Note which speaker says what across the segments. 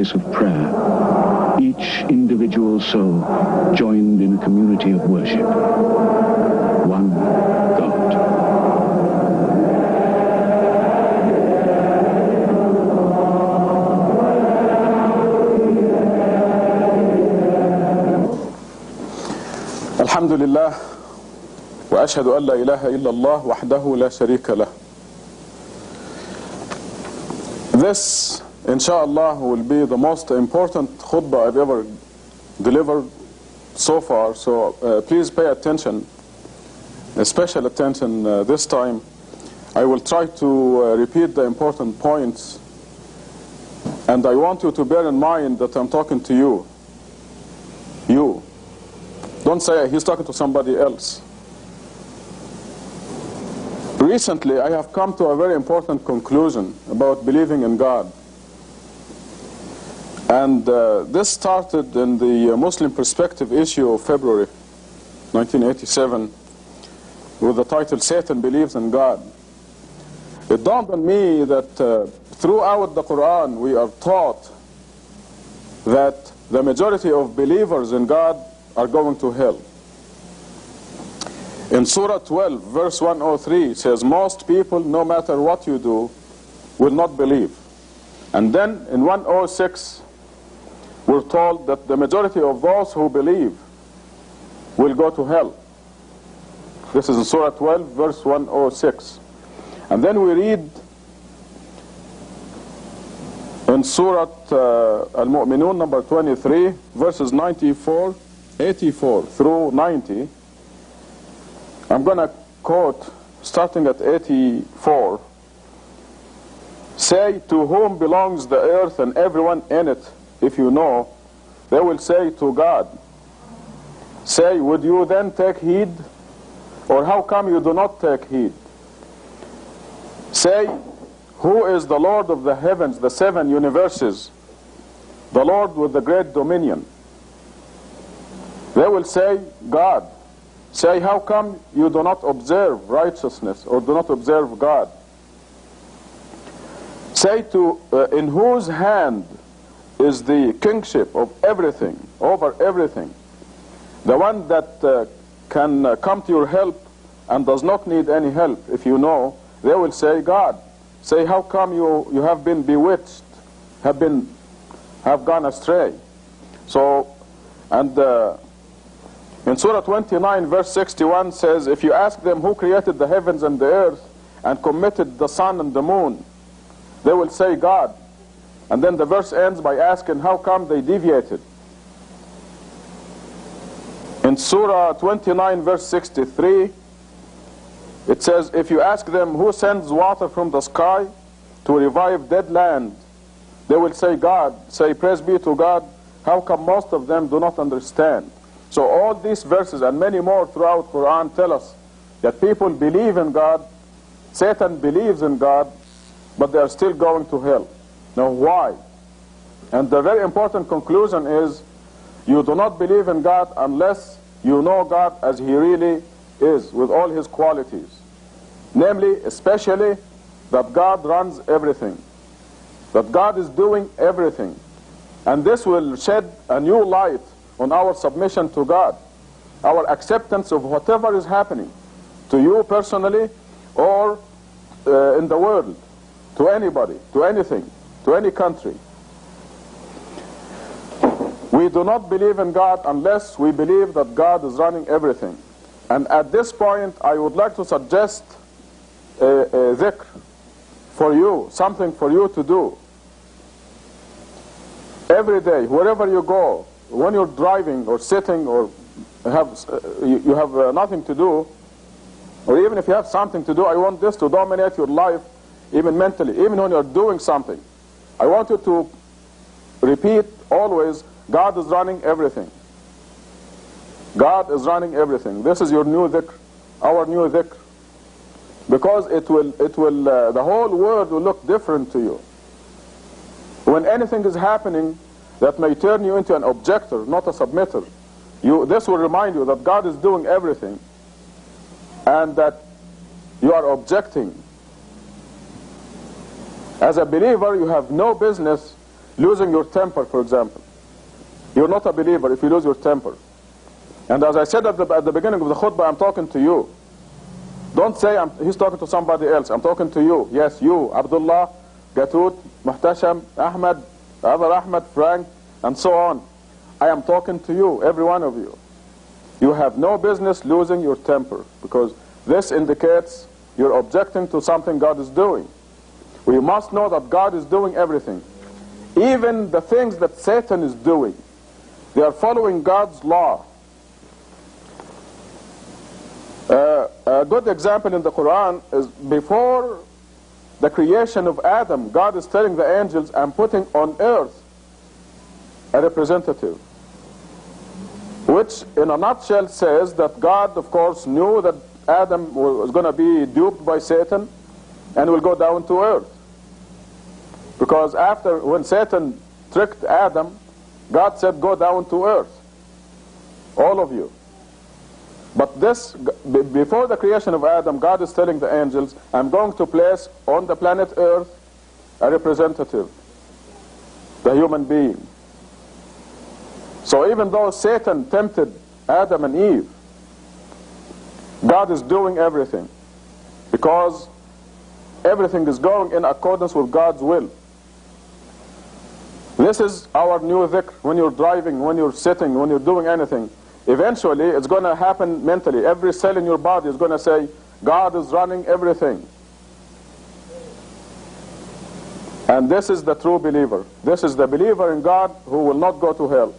Speaker 1: place of prayer, each individual soul joined in a community of worship. One God.
Speaker 2: Alhamdulillah, wa ashhadu an la ilaha illallah wahdahu la sharika lah. This, inshallah, will be the most important khutbah I've ever delivered so far, so please pay attention, special attention this time. I will try to repeat the important points, and I want you to bear in mind that I'm talking to you. You. Don't say he's talking to somebody else. Recently, I have come to a very important conclusion about believing in God. And this started in the Muslim Perspective issue of February 1987 with the title, Satan Believes in God. It dawned on me that throughout the Quran we are taught that the majority of believers in God are going to hell. In Surah 12, verse 103, it says, most people, no matter what you do, will not believe. And then in 106, we're told that the majority of those who believe will go to hell. This is in Surah 12, verse 106. And then we read in Surah Al-Mu'minun, number 23, verses 84 through 90. I'm going to quote starting at 84. Say, to whom belongs the earth and everyone in it, if you know? They will say, to God. Say, would you then take heed? Or how come you do not take heed? Say, who is the Lord of the heavens, the 7 universes, the Lord with the great dominion? They will say, God. Say, how come you do not observe righteousness or do not observe God? Say, in whose hand is the kingship of everything, over everything? The one that can come to your help and does not need any help, if you know. They will say, God. Say, how come you have been bewitched, have gone astray? So, and in Surah 29, verse 61 says, if you ask them who created the heavens and the earth and committed the sun and the moon, they will say, God. And then the verse ends by asking, how come they deviated? In Surah 29, verse 63, it says, if you ask them who sends water from the sky to revive dead land, they will say, God. Say, praise be to God. How come most of them do not understand? So all these verses and many more throughout Quran tell us that people believe in God, Satan believes in God, but they are still going to hell. Now why? And the very important conclusion is, you do not believe in God unless you know God as He really is, with all His qualities. Namely, especially, that God runs everything, that God is doing everything. And this will shed a new light on our submission to God, our acceptance of whatever is happening to you personally or in the world, to anybody, to anything, to any country. We do not believe in God unless we believe that God is running everything. And at this point, I would like to suggest a dhikr for you, something for you to do. Every day, wherever you go, when you're driving or sitting or you have nothing to do, or even if you have something to do, I want this to dominate your life, even mentally, even when you're doing something. I want you to repeat always, God is running everything. God is running everything. This is your new dhikr, our new dhikr. Because it will, the whole world will look different to you. When anything is happening that may turn you into an objector, not a submitter, this will remind you that God is doing everything and that you are objecting. As a believer, you have no business losing your temper, for example. You're not a believer if you lose your temper. And as I said at the beginning of the khutbah, I'm talking to you. Don't say he's talking to somebody else. I'm talking to you. Yes, you, Abdullah, Gatut, Muhtasham, Ahmed, other Ahmed, Frank, and so on. I am talking to you, every one of you. You have no business losing your temper, because this indicates you're objecting to something God is doing. We must know that God is doing everything. Even the things that Satan is doing, they are following God's law. A good example in the Quran is before the creation of Adam, God is telling the angels, I'm putting on earth a representative. Which in a nutshell says that God, of course, knew that Adam was going to be duped by Satan and will go down to earth. Because when Satan tricked Adam, God said, go down to earth, all of you. But this, before the creation of Adam, God is telling the angels, I'm going to place on the planet Earth a representative, the human being. So even though Satan tempted Adam and Eve, God is doing everything, because everything is going in accordance with God's will. This is our new dhikr. When you're driving, when you're sitting, when you're doing anything, eventually it's going to happen mentally. Every cell in your body is going to say, God is running everything. And this is the true believer. This is the believer in God who will not go to hell.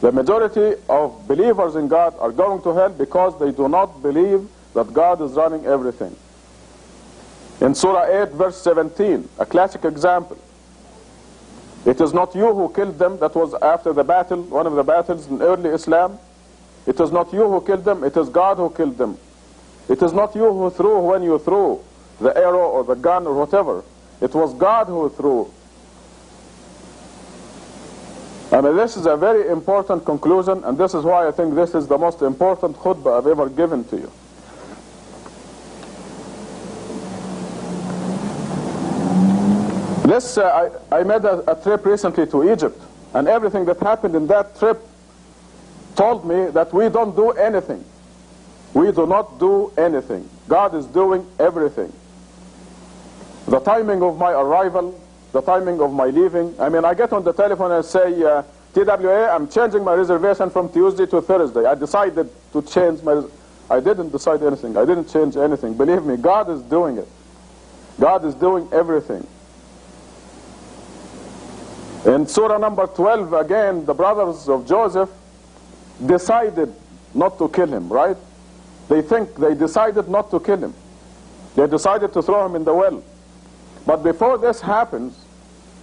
Speaker 2: The majority of believers in God are going to hell because they do not believe that God is running everything. In Surah 8 verse 17, a classic example. It is not you who killed them. That was after the battle, one of the battles in early Islam. It is not you who killed them, it is God who killed them. It is not you who threw when you threw the arrow or the gun or whatever. It was God who threw. I mean, this is a very important conclusion, and this is why I think this is the most important khutbah I've ever given to you. This, I made a trip recently to Egypt, and everything that happened in that trip told me that we don't do anything. We do not do anything. God is doing everything. The timing of my arrival, the timing of my leaving. I mean, I get on the telephone and say, TWA, I'm changing my reservation from Tuesday to Thursday. I decided to change I didn't decide anything. I didn't change anything. Believe me, God is doing it. God is doing everything. In Surah number 12, again, the brothers of Joseph decided not to kill him, right? They decided not to kill him. They decided to throw him in the well. But before this happens,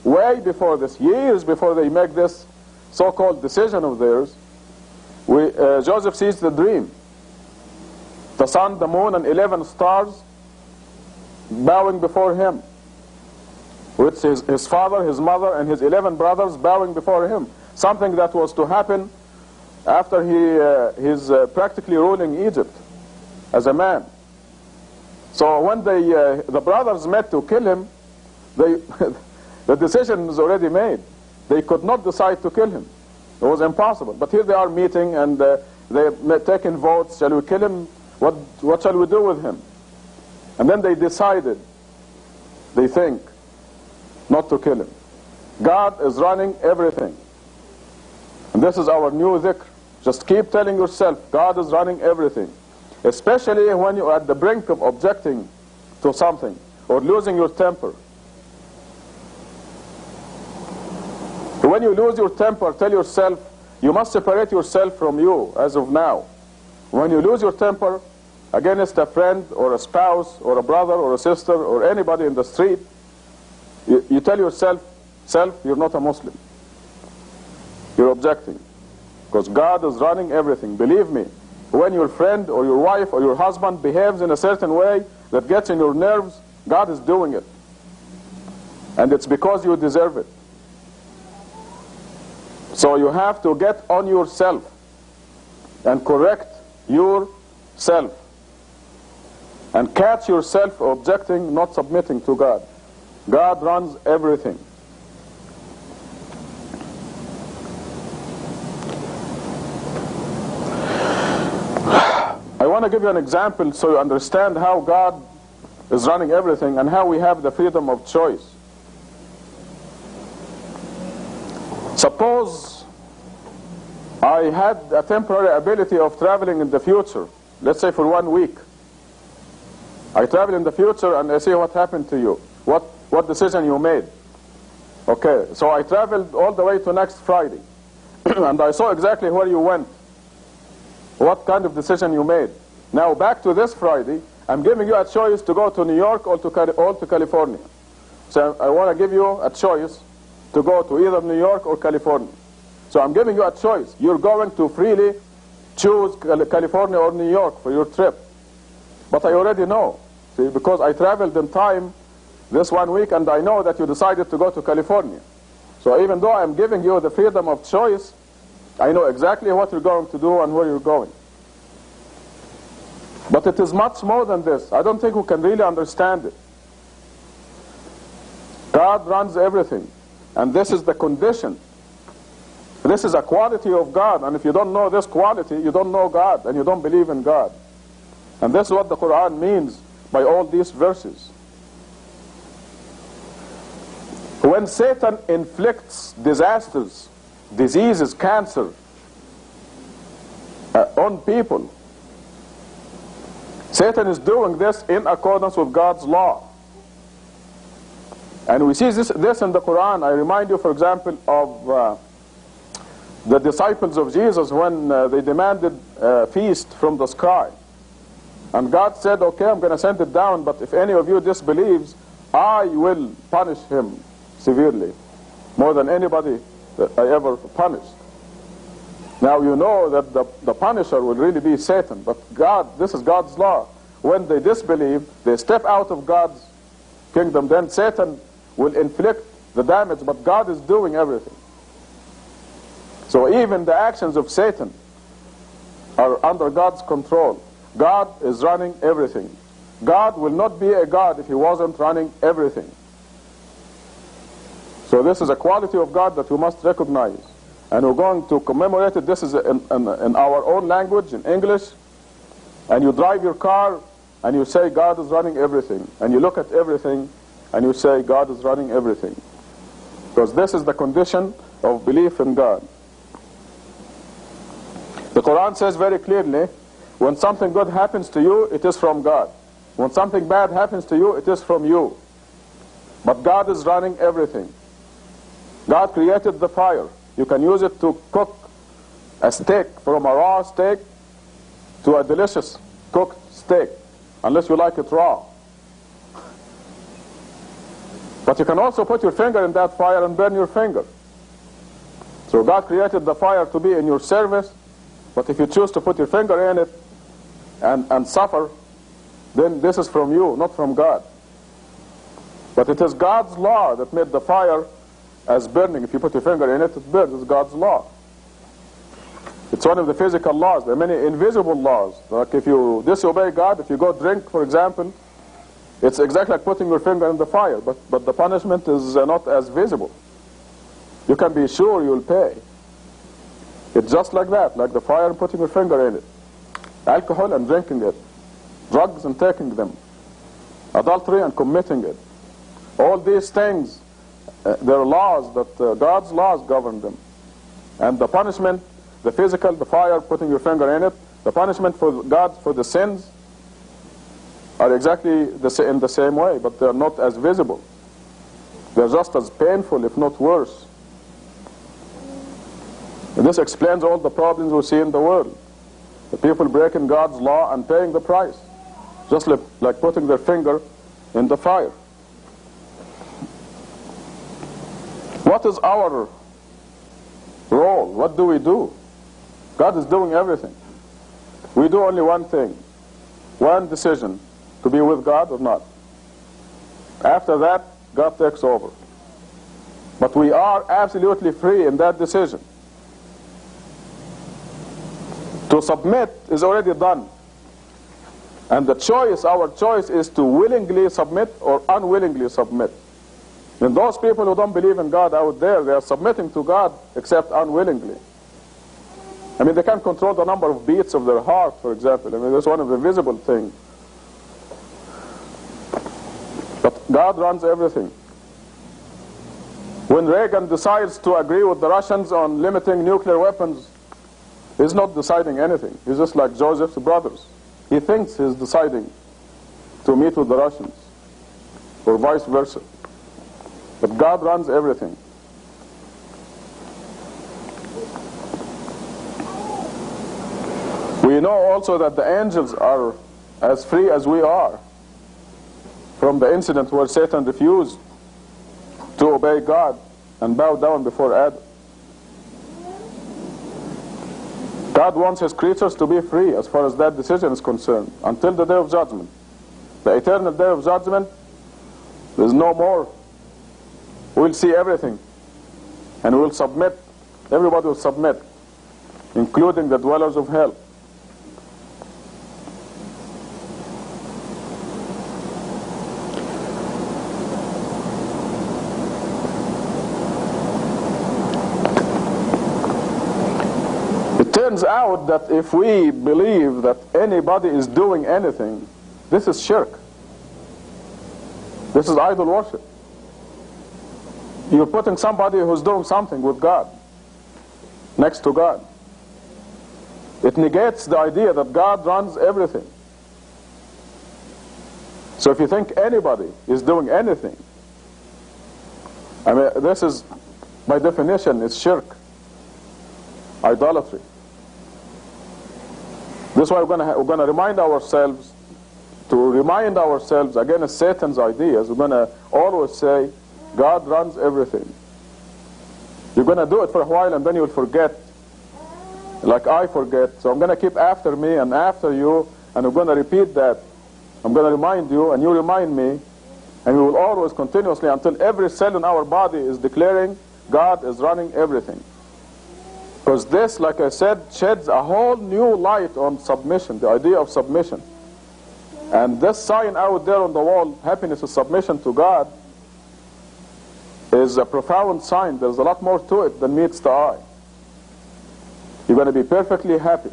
Speaker 2: way before this, years before they make this so-called decision of theirs, Joseph sees the dream. The sun, the moon, and 11 stars bowing before him. With his father, his mother, and his 11 brothers bowing before him. Something that was to happen after he's practically ruling Egypt as a man. So when the brothers met to kill him, the decision was already made. They could not decide to kill him. It was impossible. But here they are meeting, and they're taking votes. Shall we kill him? What shall we do with him? And then they decided, they think, not to kill him. God is running everything. And this is our new dhikr. Just keep telling yourself, God is running everything. Especially when you're at the brink of objecting to something or losing your temper. When you lose your temper, tell yourself, you must separate yourself from you as of now. When you lose your temper against a friend or a spouse or a brother or a sister or anybody in the street, you tell yourself, you're not a Muslim. You're objecting. Because God is running everything. Believe me, when your friend or your wife or your husband behaves in a certain way that gets in your nerves, God is doing it. And it's because you deserve it. So you have to get on yourself and correct yourself. And catch yourself objecting, not submitting to God. God runs everything. want to give you an example so you understand how God is running everything and how we have the freedom of choice. Suppose I had a temporary ability of traveling in the future, let's say for 1 week. I travel in the future and I see what happened to you, what decision you made. Okay, so I traveled all the way to next Friday and I saw exactly where you went, what kind of decision you made. Now back to this Friday, I'm giving you a choice to go to New York or to California. So I want to give you a choice to go to either New York or California. So I'm giving you a choice. You're going to freely choose California or New York for your trip. But I already know, see, because I traveled in time this 1 week and I know that you decided to go to California. So even though I'm giving you the freedom of choice, I know exactly what you're going to do and where you're going. But it is much more than this. I don't think we can really understand it. God runs everything. And this is the condition. This is a quality of God. And if you don't know this quality, you don't know God and you don't believe in God. And this is what the Quran means by all these verses. When Satan inflicts disasters, diseases, cancer on people, Satan is doing this in accordance with God's law. And we see this in the Quran. I remind you, for example, of the disciples of Jesus when they demanded a feast from the sky. And God said, okay, I'm going to send it down, but if any of you disbelieves, I will punish him severely, more than anybody that I ever punished. Now you know that the punisher will really be Satan, but God, this is God's law. When they disbelieve, they step out of God's kingdom, then Satan will inflict the damage, but God is doing everything. So even the actions of Satan are under God's control. God is running everything. God will not be a God if he wasn't running everything. So this is a quality of God that we must recognize. And we're going to commemorate it. This is in our own language, in English. And you drive your car and you say God is running everything. And you look at everything and you say God is running everything. Because this is the condition of belief in God. The Quran says very clearly, when something good happens to you, it is from God. When something bad happens to you, it is from you. But God is running everything. God created the fire. You can use it to cook a steak, from a raw steak to a delicious cooked steak, unless you like it raw. But you can also put your finger in that fire and burn your finger. So God created the fire to be in your service, but if you choose to put your finger in it and suffer, then this is from you, not from God. But it is God's law that made the fire as burning. If you put your finger in it, it burns. It's God's law. It's one of the physical laws. There are many invisible laws. Like if you disobey God, if you go drink, for example, it's exactly like putting your finger in the fire, but the punishment is not as visible. You can be sure you'll pay. It's just like that, like the fire and putting your finger in it. Alcohol and drinking it. Drugs and taking them. Adultery and committing it. All these things, there are laws that God's laws govern them. And the punishment, the physical, the fire, putting your finger in it, the punishment for God for the sins are exactly in the same way, but they're not as visible. They're just as painful, if not worse. And this explains all the problems we see in the world. The people breaking God's law and paying the price. Just like putting their finger in the fire. What is our role? What do we do? God is doing everything. We do only one thing. One decision. To be with God or not. After that, God takes over. But we are absolutely free in that decision. To submit is already done. And the choice, our choice, is to willingly submit or unwillingly submit. And those people who don't believe in God out there, they are submitting to God except unwillingly. I mean, they can control the number of beats of their heart, for example. I mean, that's one of the visible things. But God runs everything. When Reagan decides to agree with the Russians on limiting nuclear weapons, he's not deciding anything. He's just like Joseph's brothers. He thinks he's deciding to meet with the Russians, or vice versa. But God runs everything. We know also that the angels are as free as we are, from the incident where Satan refused to obey God and bow down before Adam. God wants his creatures to be free as far as that decision is concerned, until the day of judgment. The eternal day of judgment, there's no more. We'll see everything, and we'll submit. Everybody will submit, including the dwellers of hell. It turns out that if we believe that anybody is doing anything, this is shirk. This is idol worship. You're putting somebody who's doing something with God next to God. It negates the idea that God runs everything. So if you think anybody is doing anything, I mean, this is, by definition, is shirk, idolatry. This is why we're going to remind ourselves, against Satan's ideas. We're going to always say, God runs everything. You're going to do it for a while and then you'll forget, like I forget. So I'm going to keep after me and after you, and we're going to repeat that. I'm going to remind you and you remind me, and we will always continuously, until every cell in our body is declaring God is running everything. Because this, like I said, sheds a whole new light on submission, the idea of submission. And this sign out there on the wall, happiness is submission to God, is a profound sign. There's a lot more to it than meets the eye. You're going to be perfectly happy.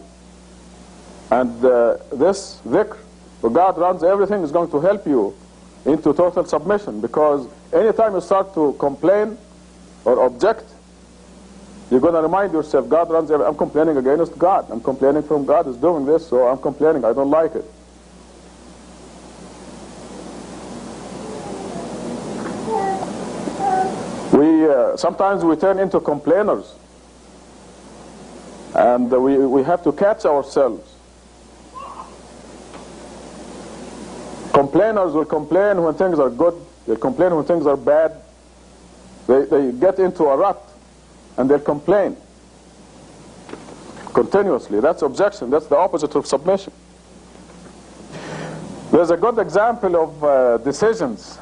Speaker 2: And this dhikr, where God runs everything, is going to help you into total submission. Because anytime you start to complain or object, you're going to remind yourself, God runs everything. I'm complaining against God. I'm complaining from God is doing this, so I'm complaining. I don't like it. Sometimes we turn into complainers, and we have to catch ourselves. Complainers will complain when things are good. They'll complain when things are bad. They get into a rut, and they'll complain continuously. That's objection. That's the opposite of submission. There's a good example of decisions.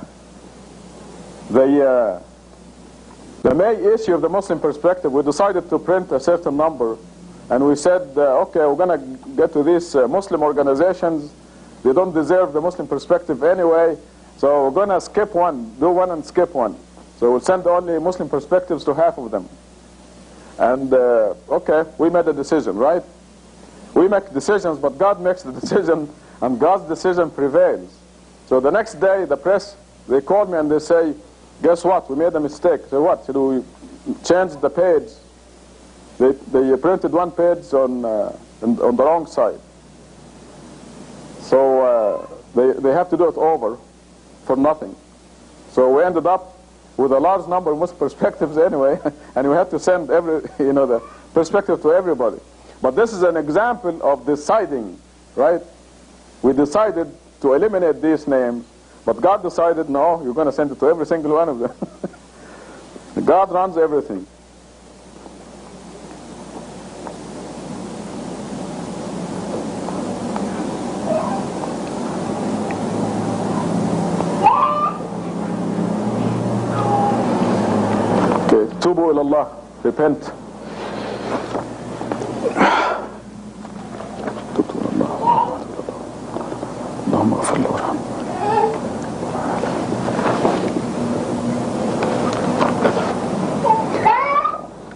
Speaker 2: The main issue of the Muslim perspective, we decided to print a certain number, and we said, okay, we're going to get to these Muslim organizations. They don't deserve the Muslim perspective anyway, so we're going to skip one, do one and skip one. So we'll send only Muslim perspectives to half of them. And okay, we made a decision, right? We make decisions, but God makes the decision, and God's decision prevails. So the next day, the press, they call me and they say, guess what? We made a mistake. So what? So we changed the page. They printed one page on the wrong side. So they have to do it over for nothing. So we ended up with a large number of Muslim perspectives anyway, and we had to send the perspective to everybody. But this is an example of deciding, right? We decided to eliminate these names. But God decided, no, you're going to send it to every single one of them. God runs everything. Okay, tubu ilallah, repent. Tubu ilallah. Allahumma ghfir li warham.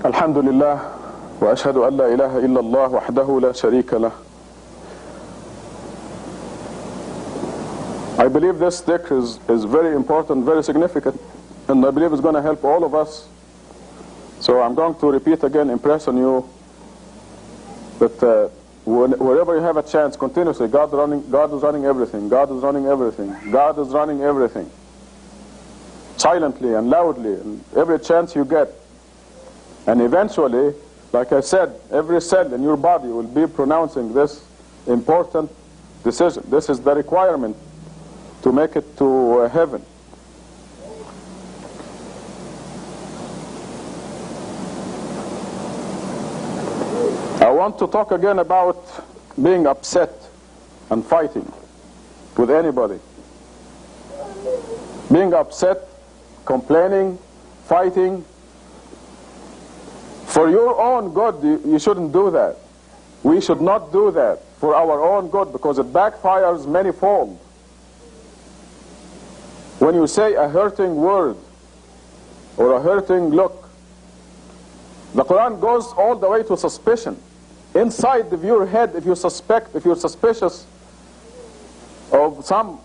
Speaker 2: Alhamdulillah, وأشهد أن لا إله إلا الله وحده لا شريك له. I believe this dhikr is very important, very significant, and I believe it's going to help all of us. So I'm going to repeat again, impress on you that wherever you have a chance, continuously, God is running everything, God is running everything, God is running everything. Silently and loudly, and every chance you get. And eventually, like I said, every cell in your body will be pronouncing this important decision. This is the requirement to make it to heaven. I want to talk again about being upset and fighting with anybody. Being upset, complaining, fighting. For your own good, you shouldn't do that. We should not do that for our own good, because it backfires manifold. When you say a hurting word or a hurting look, the Quran goes all the way to suspicion. Inside of your head, if you're suspicious of some,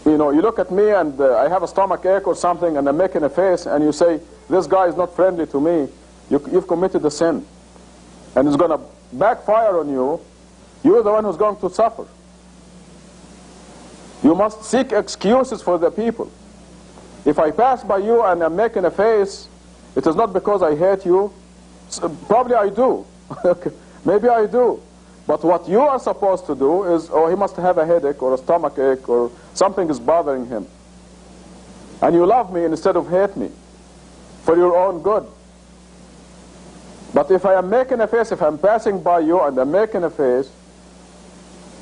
Speaker 2: you look at me and I have a stomach ache or something and I'm making a face and you say, this guy is not friendly to me, you've committed a sin. And it's going to backfire on you. You're the one who's going to suffer. You must seek excuses for the people. If I pass by you and I'm making a face, it is not because I hate you. Probably I do. Maybe I do. But what you are supposed to do is, oh, he must have a headache or a stomach ache or something is bothering him. And you love me instead of hate me for your own good. But if I am making a face, if I'm passing by you and I'm making a face,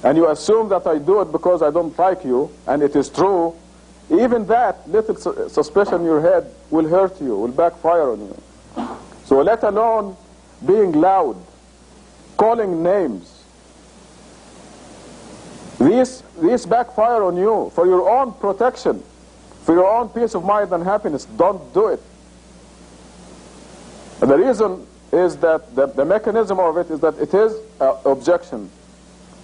Speaker 2: and you assume that I do it because I don't like you, and it is true, even that little suspicion in your head will hurt you, will backfire on you. So let alone being loud, calling names. These backfire on you for your own protection, for your own peace of mind and happiness. Don't do it. And the reason is that the mechanism of it is that it is objection.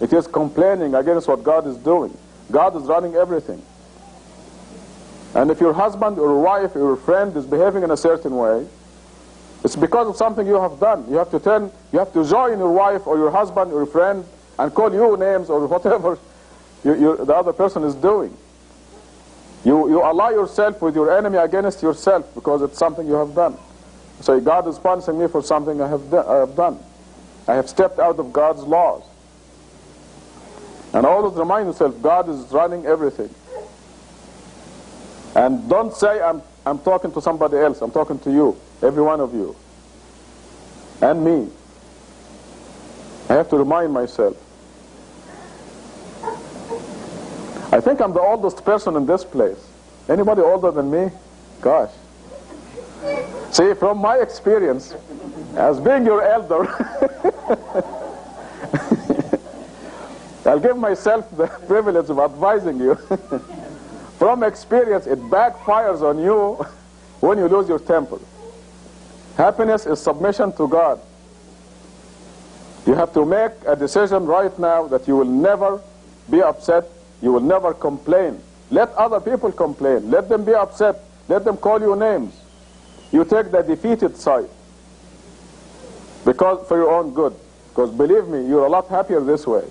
Speaker 2: It is complaining against what God is doing. God is running everything. And if your husband or wife or your friend is behaving in a certain way, it's because of something you have done. You have to join your wife or your husband or your friend and call you names or whatever the other person is doing. You ally yourself with your enemy against yourself because it's something you have done. So God is punishing me for something I have done. I have stepped out of God's laws. And always remind yourself, God is running everything. And don't say, I'm talking to somebody else. I'm talking to you, every one of you. And me. I have to remind myself. I think I'm the oldest person in this place. Anybody older than me? Gosh. See, from my experience, as being your elder, I'll give myself the privilege of advising you. From experience, it backfires on you when you lose your temper. Happiness is submission to God. You have to make a decision right now that you will never be upset, you will never complain. Let other people complain. Let them be upset. Let them call you names. You take the defeated side because for your own good. Because believe me, you're a lot happier this way.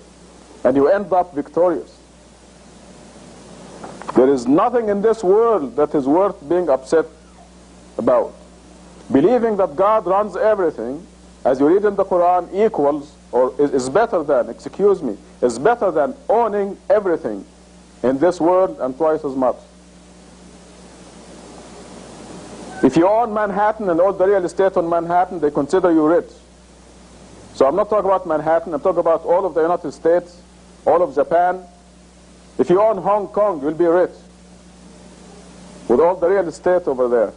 Speaker 2: And you end up victorious. There is nothing in this world that is worth being upset about. Believing that God runs everything, as you read in the Quran, equals, or is better than, is better than owning everything in this world and twice as much. If you own Manhattan and all the real estate on Manhattan, they consider you rich. So I'm not talking about Manhattan, I'm talking about all of the United States, all of Japan. If you own Hong Kong, you'll be rich with all the real estate over there.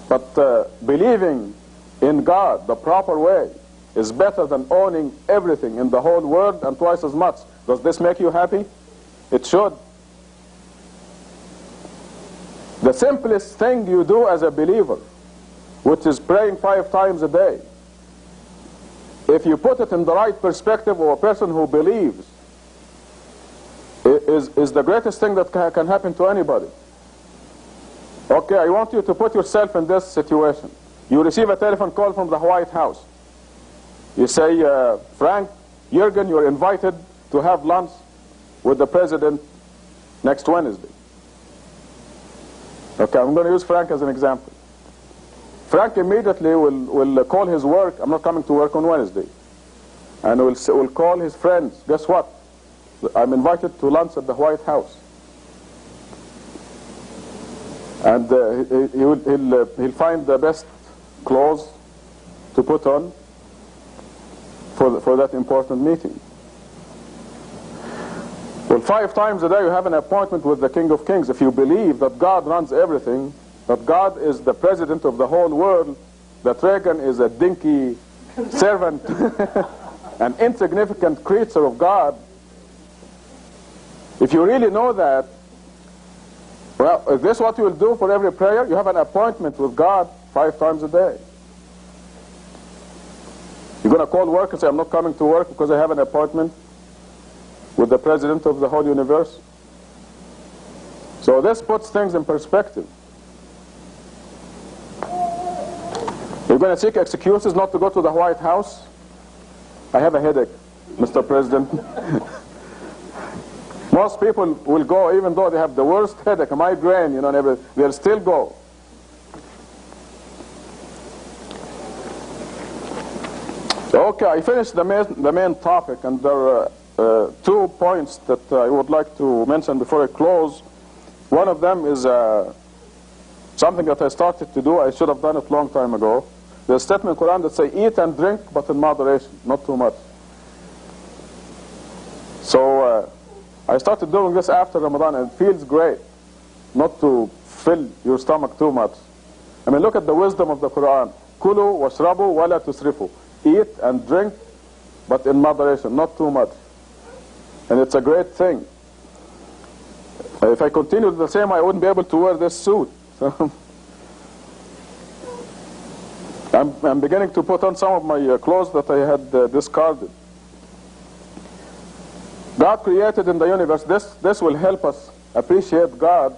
Speaker 2: But believing in God the proper way is better than owning everything in the whole world and twice as much. Does this make you happy? It should. The simplest thing you do as a believer which is praying 5 times a day. If you put it in the right perspective of a person who believes, is the greatest thing that can happen to anybody. Okay, I want you to put yourself in this situation. You receive a telephone call from the White House. You say, Frank, Jürgen, you're invited to have lunch with the president next Wednesday. Okay, I'm going to use Frank as an example. Frank immediately will call his work. I'm not coming to work on Wednesday. And will call his friends. Guess what? I'm invited to lunch at the White House. And he'll find the best clothes to put on for that important meeting. Well, 5 times a day you have an appointment with the King of Kings. If you believe that God runs everything, that God is the president of the whole world, that Reagan is a dinky servant, an insignificant creature of God, if you really know that, well, is this what you will do for every prayer? You have an appointment with God 5 times a day. You're going to call work and say, I'm not coming to work because I have an appointment with the president of the whole universe. So this puts things in perspective. You're going to seek excuses not to go to the White House? I have a headache, Mr. President. Most people will go even though they have the worst headache, a migraine, you know, they'll still go. Okay, I finished the main topic, and there are 2 points that I would like to mention before I close. One of them is something that I started to do. I should have done it a long time ago. There's a statement in the Quran that says, eat and drink, but in moderation, not too much. So I started doing this after Ramadan, and it feels great not to fill your stomach too much. I mean, look at the wisdom of the Quran. Kulu washrabu wala tusrifu. Eat and drink, but in moderation, not too much. And it's a great thing. If I continued the same, I wouldn't be able to wear this suit. So I'm beginning to put on some of my clothes that I had discarded. God created in the universe. This will help us appreciate God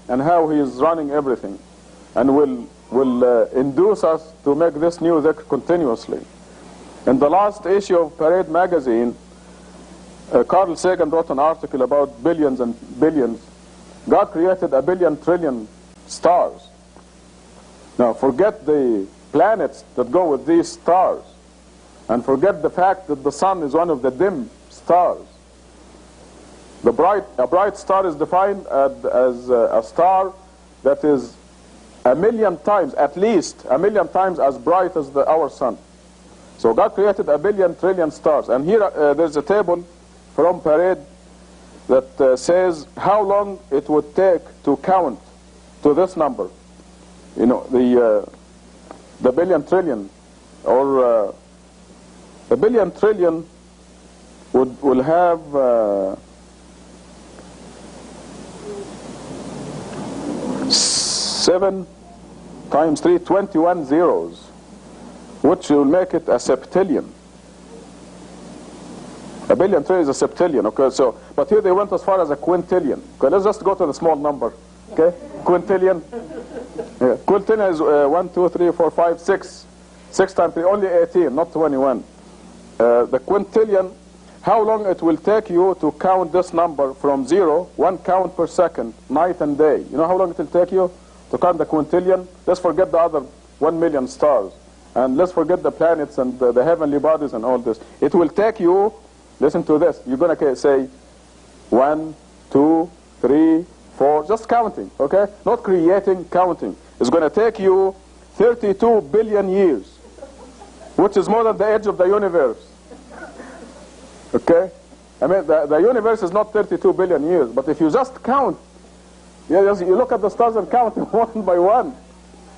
Speaker 2: and how He is running everything, and will induce us to make this new dhikr continuously. In the last issue of Parade magazine, Carl Sagan wrote an article about billions and billions. God created 1 billion trillion stars. Now forget the planets that go with these stars, and forget the fact that the sun is one of the dim stars. A bright star is defined as a star that is 1 million times, at least 1 million times as bright as our sun. So God created 1 billion trillion stars. And here there's a table from Parade that says how long it would take to count to this number. You know, the billion trillion, or 1 billion trillion will have 7 times 3, 21 zeros, which will make it a septillion. 1 billion trillion is a septillion, okay? So, but here they went as far as a quintillion. Okay, let's just go to the small number, okay? Quintillion. Yeah. Quintillion is 1, 2, 3, 4, 5, 6. 6 times 3, only 18, not 21. The quintillion, how long it will take you to count this number from 0, 1 count per second, night and day. You know how long it will take you to count the quintillion? Let's forget the other 1 million stars. And let's forget the planets and the heavenly bodies and all this. It will take you, listen to this, you're going to say 1, 2, 3, 4, just counting, okay? Not creating, counting. It's going to take you 32 billion years, which is more than the age of the universe. Okay? I mean, the universe is not 32 billion years, but if you just count, you look at the stars and count them one by one,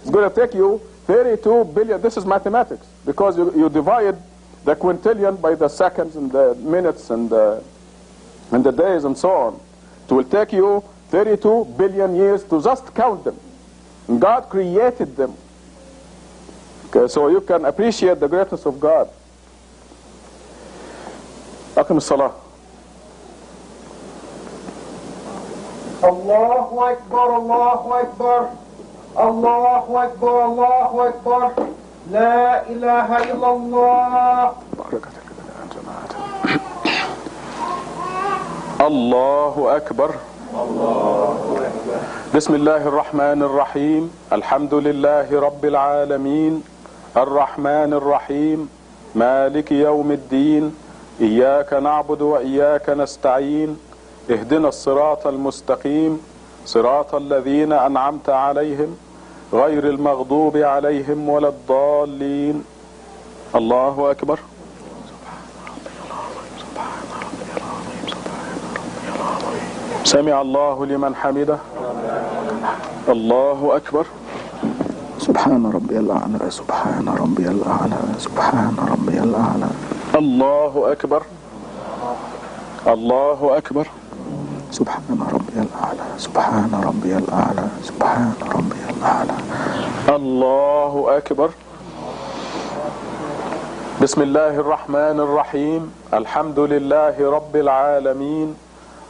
Speaker 2: it's going to take you 32 billion. This is mathematics, because you divide the quintillion by the seconds and the minutes and the days and so on. It will take you 32 billion years to just count them. And God created them. Okay, so you can appreciate the greatness of God. أقم الصلاة.
Speaker 3: الله أكبر الله أكبر الله أكبر الله أكبر لا إله إلا الله.
Speaker 2: الله أكبر. بسم الله الرحمن الرحيم. الحمد لله رب العالمين الرحمن الرحيم مالك يوم الدين إياك نعبد وإياك نستعين اهدنا الصراط المستقيم صراط الذين أنعمت عليهم غير المغضوب عليهم ولا الضالين. الله أكبر. سمع الله لمن حمده. الله أكبر.
Speaker 4: سبحان ربي الأعلى سبحان ربي الأعلى سبحان ربي الأعلى.
Speaker 2: الله أكبر. الله أكبر.
Speaker 4: سبحان ربي الأعلى سبحان ربي الأعلى سبحان ربي الأعلى.
Speaker 2: الله أكبر. بسم الله الرحمن الرحيم. الحمد لله رب العالمين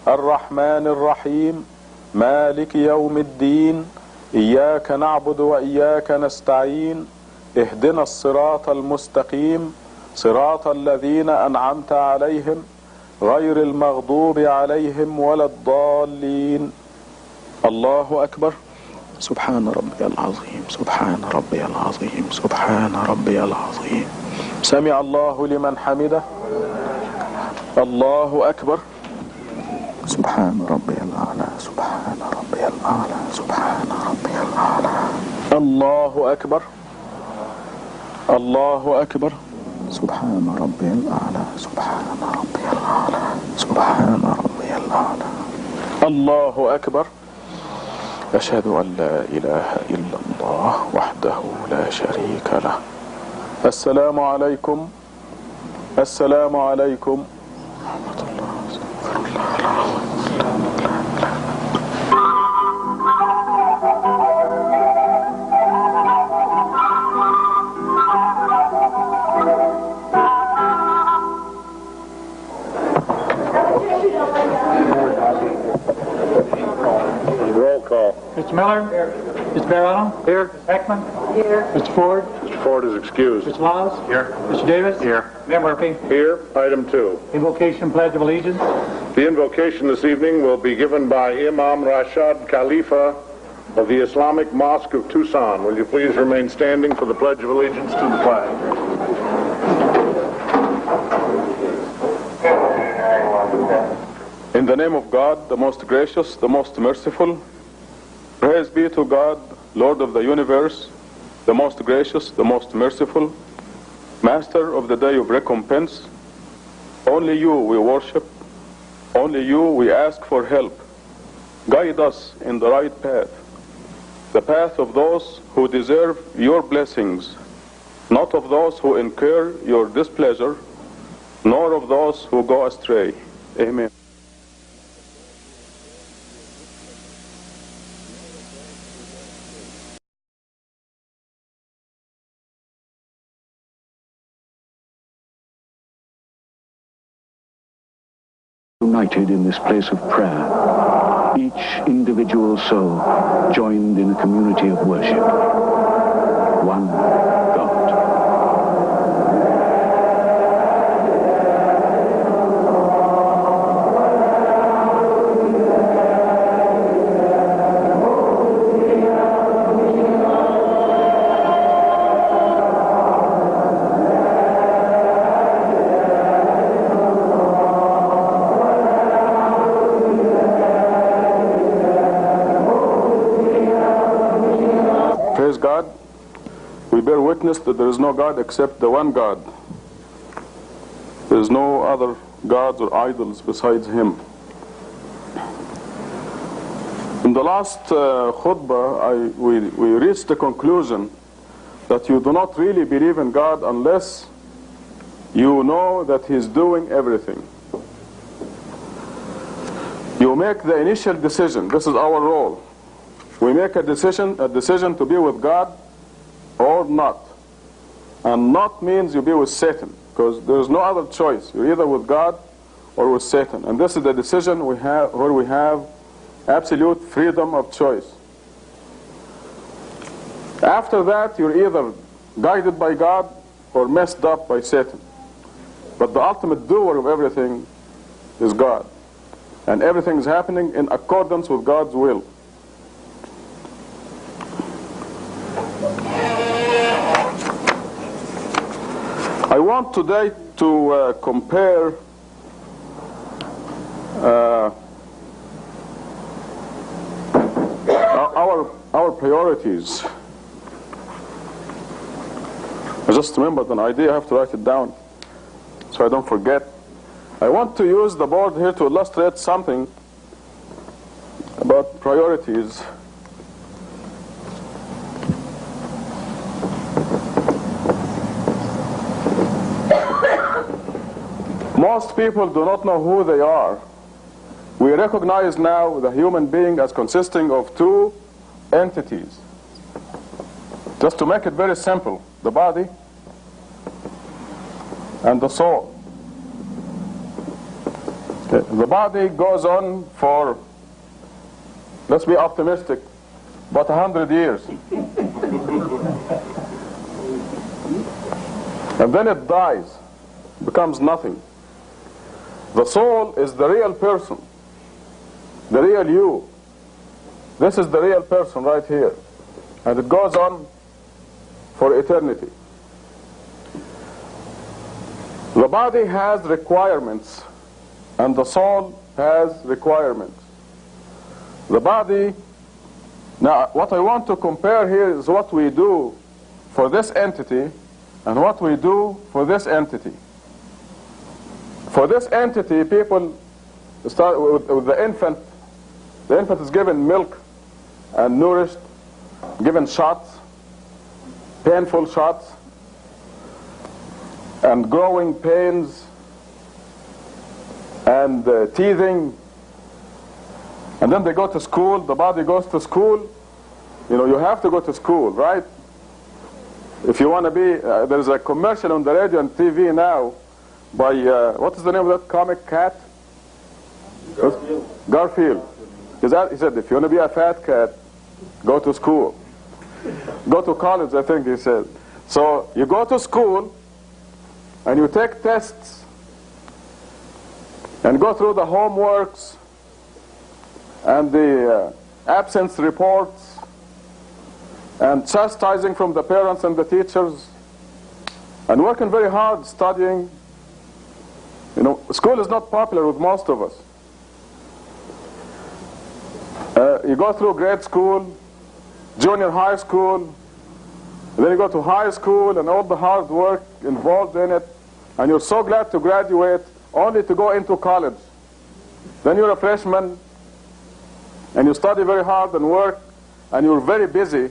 Speaker 2: الرحمن الرحيم مالك يوم الدين إياك نعبد وإياك نستعين اهدنا الصراط المستقيم صراط الذين أنعمت عليهم غير المغضوب عليهم ولا الضالين. الله أكبر.
Speaker 4: سبحان ربي العظيم سبحان ربي العظيم سبحان ربي العظيم.
Speaker 2: سمع الله لمن حمده. الله أكبر.
Speaker 4: سبحان ربي الأعلى سبحان ربي الأعلى سبحان ربي الأعلى.
Speaker 2: الله أكبر. الله أكبر.
Speaker 4: سبحان ربي الأعلى سبحان ربي الأعلى سبحان ربي الأعلى.
Speaker 2: الله أكبر. أشهد أن لا إله إلا الله وحده لا شريك له. السلام عليكم. السلام عليكم ورحمة الله.
Speaker 5: Roll call.
Speaker 3: Mr. Miller. Here. Mr. Barrow. Here. Ms. Heckman. Here. Mr. Ford.
Speaker 5: Mr. Ford is excused.
Speaker 3: Mr. Laws. Here. Mr. Davis.
Speaker 5: Here.
Speaker 3: Mayor Murphy.
Speaker 5: Here. Item 2.
Speaker 3: Invocation, Pledge of Allegiance.
Speaker 5: The invocation this evening will be given by Imam Rashad Khalifa of the Islamic Mosque of Tucson. Will you please remain standing for the Pledge of Allegiance to the flag?
Speaker 2: In the name of God, the most gracious, the most merciful, praise be to God, Lord of the universe, the most gracious, the most merciful, Master of the day of recompense. Only you we worship, only you we ask for help. Guide us in the right path, the path of those who deserve your blessings, not of those who incur your displeasure, nor of those who go astray. Amen.
Speaker 1: United in this place of prayer, each individual soul joined in a community of worship. One God.
Speaker 2: Praise God. We bear witness that there is no God except the one God. There is no other gods or idols besides Him. In the last khutbah, we reached the conclusion that you do not really believe in God unless you know that He's doing everything. You make the initial decision. This is our role. We make a decision to be with God or not. And not means you be with Satan, because there is no other choice. You're either with God or with Satan. And this is the decision we have, where we have absolute freedom of choice. After that, you're either guided by God or messed up by Satan. But the ultimate doer of everything is God. And everything is happening in accordance with God's will. I want today to compare our priorities. I just remembered an idea. I have to write it down so I don't forget. I want to use the board here to illustrate something about priorities. Most people do not know who they are. We recognize now the human being as consisting of two entities. Just to make it very simple, the body and the soul. The body goes on for, let's be optimistic, about 100 years. And then it dies, becomes nothing. The soul is the real person, the real you. This is the real person right here. And it goes on for eternity. The body has requirements, and the soul has requirements. The body, now what I want to compare here is what we do for this entity and what we do for this entity. For this entity, people start with the infant. The infant is given milk and nourished, given shots, painful shots, and growing pains, and teething. And then they go to school, the body goes to school. You know, you have to go to school, right? If you want to be, there's a commercial on the radio and TV now by, what is the name of that comic cat? Garfield. He said, if you want to be a fat cat, go to school. Go to college, I think he said. So you go to school and you take tests and go through the homeworks and the absence reports and chastising from the parents and the teachers and working very hard studying. You know, school is not popular with most of us. You go through grade school, junior high school, then you go to high school and all the hard work involved in it, and you're so glad to graduate only to go into college. Then you're a freshman and you study very hard and work and you're very busy,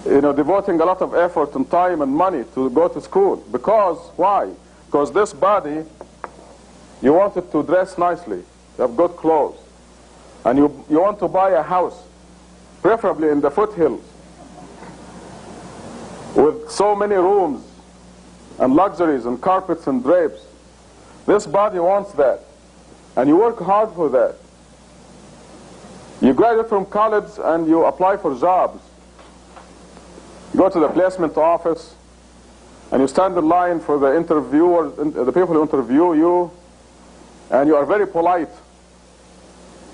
Speaker 2: you know, devoting a lot of effort and time and money to go to school. Because, why? Because this body, you want it to dress nicely, you have good clothes, and you want to buy a house, preferably in the foothills, with so many rooms and luxuries and carpets and drapes. This body wants that, and you work hard for that. You graduate from college and you apply for jobs. You go to the placement office and you stand in line for the interviewers, the people who interview you, and you are very polite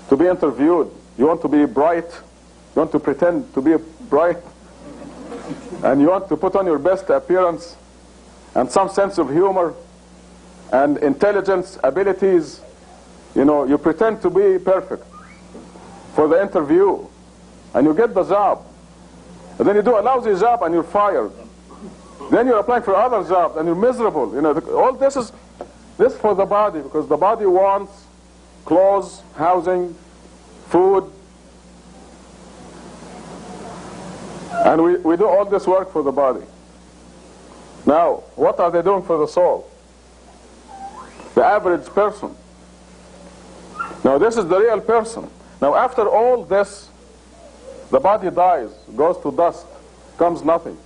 Speaker 2: to be interviewed. You want to be bright, you want to pretend to be bright, and you want to put on your best appearance and some sense of humor and intelligence, abilities. You know, you pretend to be perfect for the interview, and you get the job. And then you do a lousy job and you're fired. Then you're applying for other jobs and you're miserable. You know, all this is for the body, because the body wants clothes, housing, food. And we do all this work for the body. Now, what are they doing for the soul? The average person. Now, this is the real person. Now, after all this, the body dies, goes to dust, comes nothing.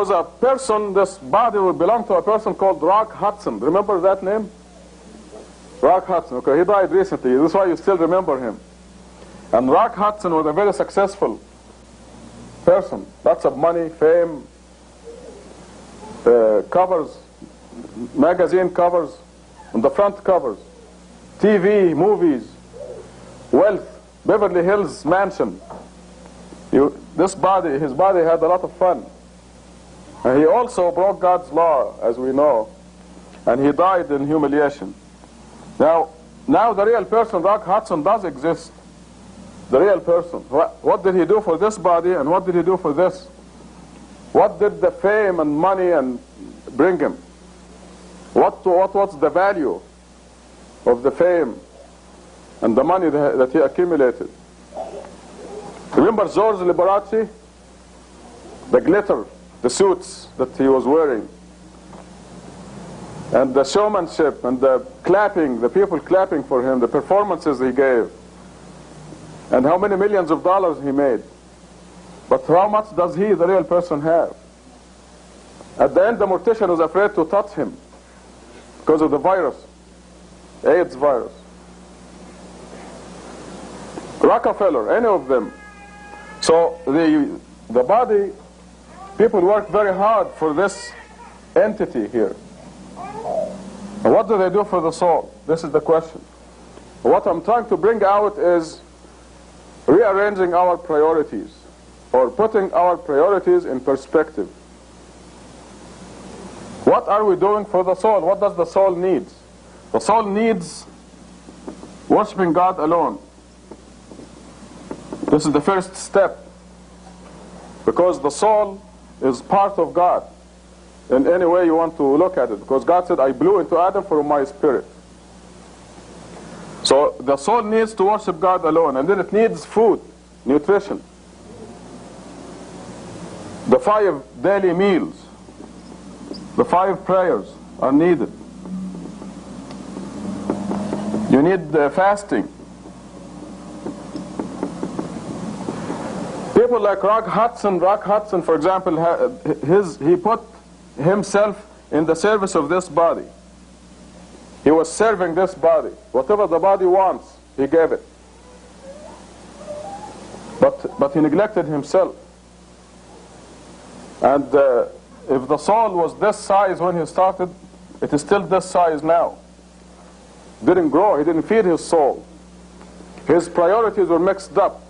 Speaker 2: was a person, this body would belong to a person called Rock Hudson. Remember that name? Rock Hudson. Okay, he died recently. That's why you still remember him. And Rock Hudson was a very successful person. Lots of money, fame, covers, magazine covers, and the front covers, TV, movies, wealth, Beverly Hills mansion. His body had a lot of fun. And he also broke God's law, as we know, and he died in humiliation. Now the real person, Rock Hudson, does exist. The real person. What did he do for this body, and what did he do for this? What did the fame and money and bring him? What was the value of the fame and the money that he accumulated? Remember George Liberace? The glitter, the suits that he was wearing, and the showmanship and the clapping, the people clapping for him, the performances he gave, and how many millions of dollars he made. But how much does he, the real person, have? At the end, the mortician was afraid to touch him because of the virus, AIDS virus. Rockefeller, any of them. So the body, people work very hard for this entity here. And what do they do for the soul? This is the question. What I'm trying to bring out is rearranging our priorities, or putting our priorities in perspective. What are we doing for the soul? What does the soul need? The soul needs worshiping God alone. This is the first step, because the soul is part of God in any way you want to look at it, because God said, I blew into Adam from my spirit. So the soul needs to worship God alone, and then it needs food, nutrition. The 5 daily meals, the 5 prayers are needed. You need fasting. People like Rock Hudson, for example, he put himself in the service of this body. He was serving this body. Whatever the body wants, he gave it. But he neglected himself. And if the soul was this size when he started, it is still this size now. Didn't grow, he didn't feed his soul. His priorities were mixed up.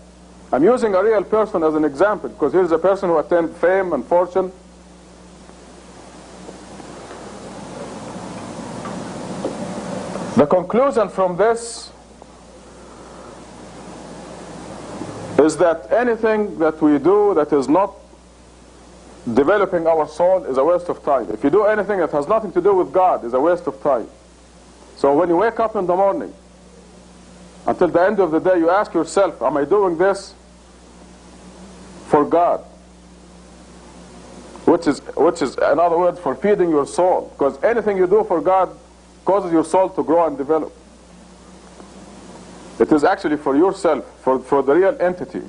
Speaker 2: I'm using a real person as an example, because here's a person who attained fame and fortune. The conclusion from this is that anything that we do that is not developing our soul is a waste of time. If you do anything that has nothing to do with God, is a waste of time. So when you wake up in the morning, until the end of the day, you ask yourself, am I doing this for God? Which is another word for feeding your soul. Because anything you do for God causes your soul to grow and develop. It is actually for yourself, for the real entity.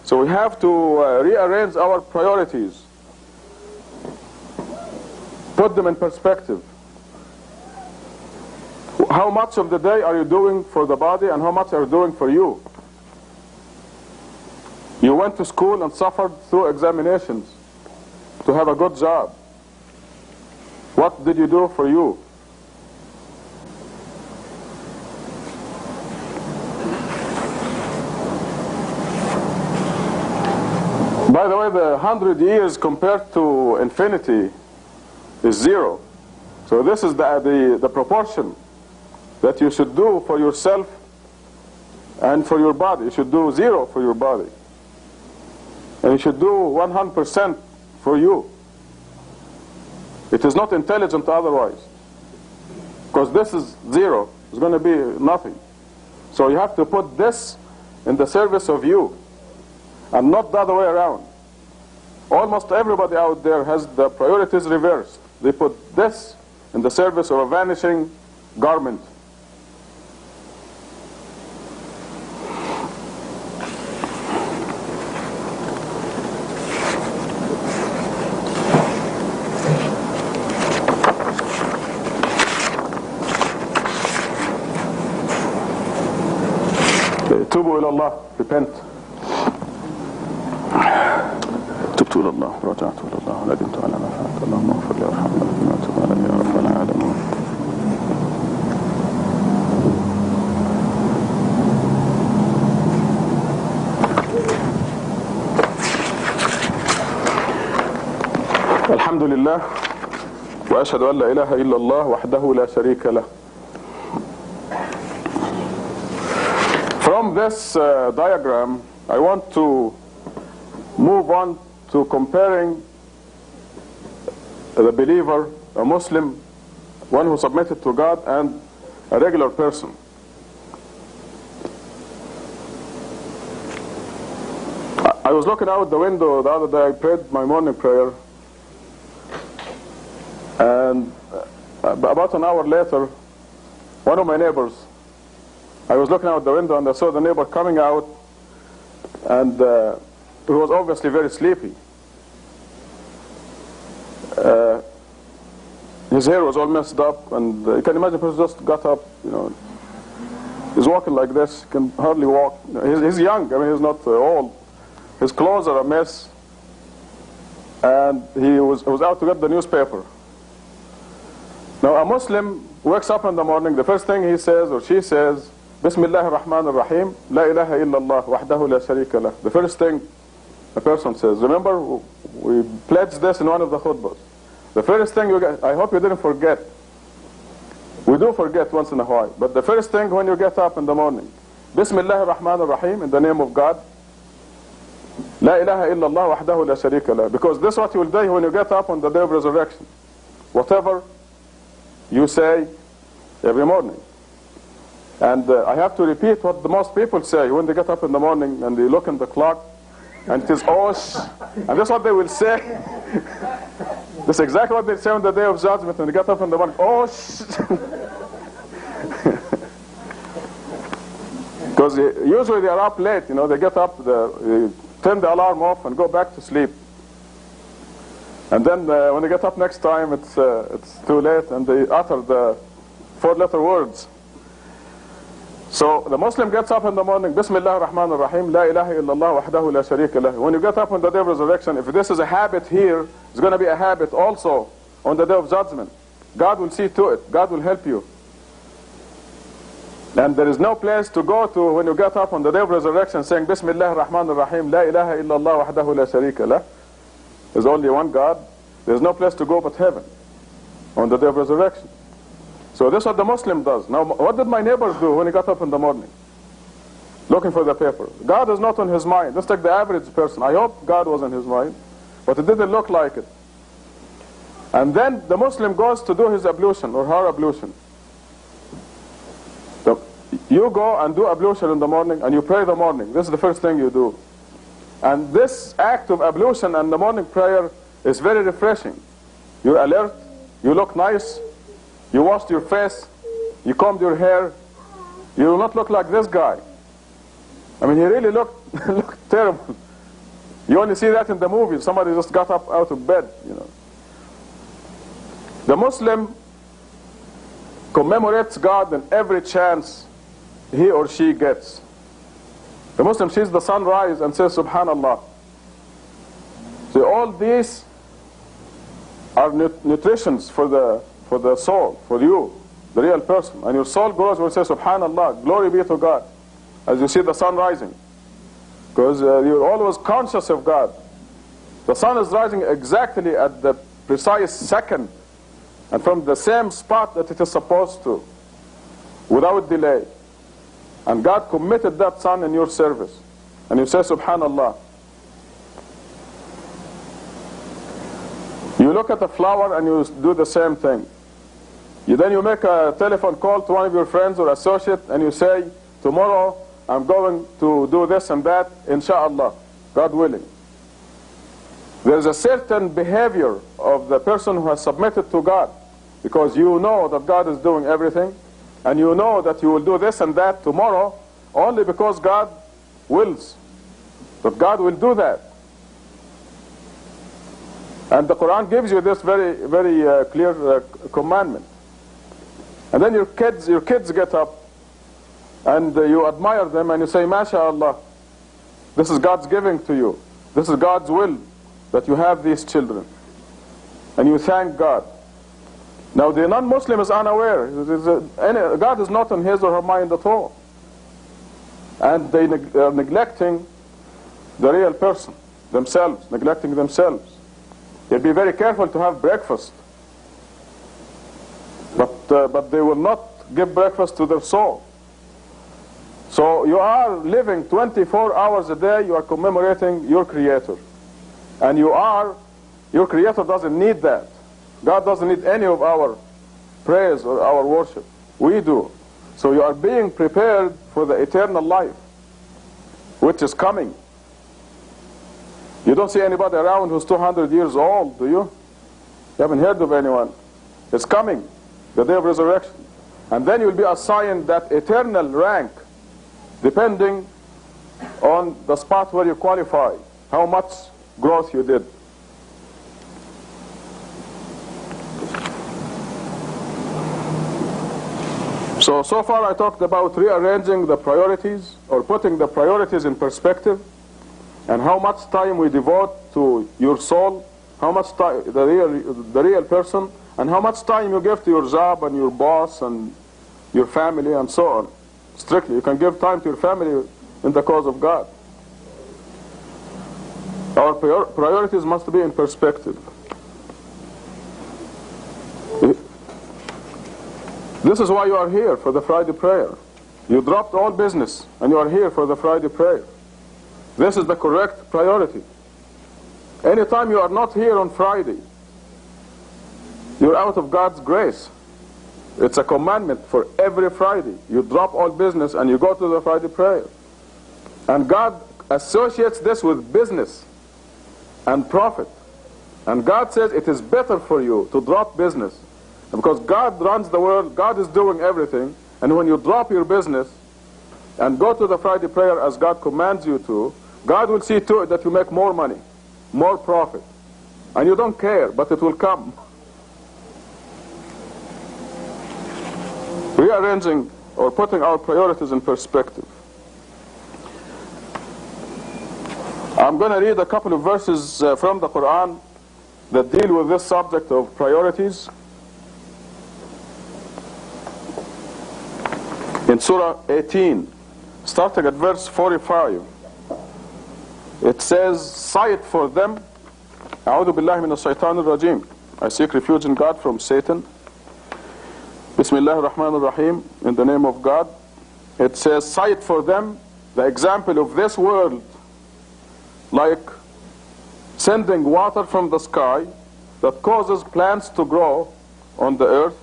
Speaker 2: So we have to rearrange our priorities, put them in perspective. How much of the day are you doing for the body, and how much are you doing for you? You went to school and suffered through examinations to have a good job. What did you do for you? By the way, the 100 years compared to infinity is 0. So this is the proportion that you should do for yourself and for your body. You should do 0 for your body. And you should do 100% for you. It is not intelligent otherwise. Because this is 0. It's going to be nothing. So you have to put this in the service of you, and not the other way around. Almost everybody out there has the priorities reversed. They put this in the service of a vanishing garment. توبوا إلى الله, repent. تبت إلى الله ورجعت إلى الله وندمت على ما فعلت اللهم اغفر لي وارحمني بما تب علي يا رب العالمين. الحمد لله وأشهد أن لا إله إلا الله وحده لا شريك له. From this diagram, I want to move on to comparing the believer, a Muslim, one who submitted to God, and a regular person. I was looking out the window the other day. I prayed my morning prayer, and about an hour later, one of my neighbors, I was looking out the window and I saw the neighbor coming out, and he was obviously very sleepy. His hair was all messed up, and you can imagine he just got up, you know. He's walking like this, can hardly walk. He's young, I mean, he's not old. His clothes are a mess, and he was out to get the newspaper. Now, a Muslim wakes up in the morning, the first thing he says or she says, Bismillah ar-Rahman ar-Rahim, La ilaha illallah, wahdahu la sharika lah. The first thing a person says. Remember, we pledged this in one of the khutbahs. The first thing you get, I hope you didn't forget. We do forget once in a while, but the first thing when you get up in the morning, Bismillah ar-Rahman ar-Rahim, in the name of God, La ilaha illallah, wahdahu la sharika lah. Because this is what you will do when you get up on the day of resurrection. Whatever you say every morning. And I have to repeat what the most people say when they get up in the morning and they look in the clock and it is Osh, and that's what they will say. That's exactly what they say on the day of judgment when they get up in the morning. Osh. Because usually they are up late, you know, they get up, they turn the alarm off and go back to sleep. And then when they get up next time, it's too late, and they utter the 4-letter words. So the Muslim gets up in the morning, Bismillah ar-Rahman ar-Rahim, La ilaha illallah, wahdahu la sharika lah. When you get up on the day of resurrection, if this is a habit here, it's going to be a habit also on the day of judgment. God will see to it. God will help you. And there is no place to go to when you get up on the day of resurrection saying, Bismillah ar-Rahman ar-Rahim, La ilaha illallah, wahdahu la sharika lah. There's only one God. There's no place to go but heaven on the day of resurrection. So this is what the Muslim does. Now, what did my neighbor do when he got up in the morning? Looking for the paper. God is not on his mind. Just like the average person. I hope God was on his mind, but it didn't look like it. And then the Muslim goes to do his ablution or her ablution. So you go and do ablution in the morning and you pray the morning. This is the first thing you do. And this act of ablution and the morning prayer is very refreshing. You're alert, you look nice, you washed your face, you combed your hair. You will not look like this guy. I mean, he really looked terrible. You only see that in the movies. Somebody just got up out of bed, you know. The Muslim commemorates God in every chance he or she gets. The Muslim sees the sun rise and says, Subhanallah. So all these are nutritions for the soul, for you, the real person. And your soul grows when you say, Subhanallah, glory be to God, as you see the sun rising. Because you're always conscious of God. The sun is rising exactly at the precise second, and from the same spot that it is supposed to, without delay. And God committed that sun in your service. And you say, Subhanallah. You look at a flower and you do the same thing. Then you make a telephone call to one of your friends or associate and you say, tomorrow I'm going to do this and that, inshallah, God willing. There's a certain behavior of the person who has submitted to God, because you know that God is doing everything, and you know that you will do this and that tomorrow only because God wills. But God will do that. And the Quran gives you this very, very clear commandment. And then your kids get up and you admire them and you say, MashaAllah, this is God's giving to you. This is God's will that you have these children. And you thank God. Now the non-Muslim is unaware. God is not on his or her mind at all. And they are neglecting the real person, themselves, neglecting themselves. They'll be very careful to have breakfast. But they will not give breakfast to their soul. So you are living 24 hours a day, you are commemorating your Creator. And your Creator doesn't need that. God doesn't need any of our praise or our worship. We do. So you are being prepared for the eternal life, which is coming. You don't see anybody around who's 200 years old, do you? You haven't heard of anyone. It's coming, the day of resurrection. And then you'll be assigned that eternal rank, depending on the spot where you qualify, how much growth you did. So far I talked about rearranging the priorities, or putting the priorities in perspective, and how much time we devote to your soul, how much time, the real person, and how much time you give to your job and your boss and your family and so on. Strictly, you can give time to your family in the cause of God. Our priorities must be in perspective. This is why you are here for the Friday prayer. You dropped all business and you are here for the Friday prayer. This is the correct priority. Anytime you are not here on Friday, you're out of God's grace. It's a commandment for every Friday. You drop all business and you go to the Friday prayer. And God associates this with business and profit. And God says it is better for you to drop business. Because God runs the world, God is doing everything. And when you drop your business and go to the Friday prayer as God commands you to, God will see to it that you make more money, more profit. And you don't care, but it will come. Rearranging or putting our priorities in perspective. I'm going to read a couple of verses from the Quran that deal with this subject of priorities. In Surah 18, starting at verse 45, it says, "Cite for them, A'udhu billahi minash shaitanir rajim. I seek refuge in God from Satan. Bismillahir Rahmanir Rahim, in the name of God." It says, cite for them the example of this world, like sending water from the sky that causes plants to grow on the earth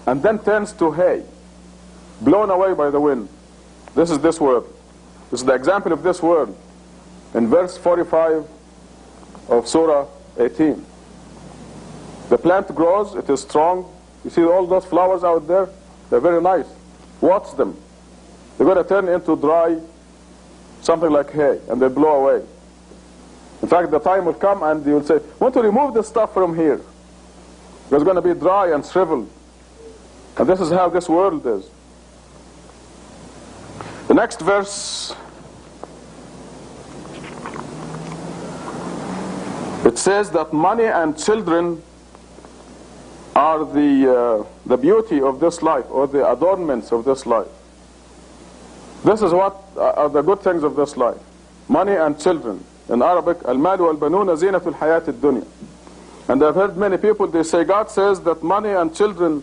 Speaker 2: and then turns to hay, blown away by the wind. This is this world. This is the example of this world in verse 45 of Surah 18. The plant grows, it is strong. You see all those flowers out there? They're very nice. Watch them. They're going to turn into dry, something like hay, and they blow away. In fact, the time will come and you will say, want to remove this stuff from here. It's going to be dry and shriveled. And this is how this world is. The next verse, it says that money and children are the beauty of this life, or the adornments of this life. This is what are the good things of this life. Money and children. In Arabic, al-mal wal-banuna zinatul hayat ad-dunya. And I've heard many people, they say, God says that money and children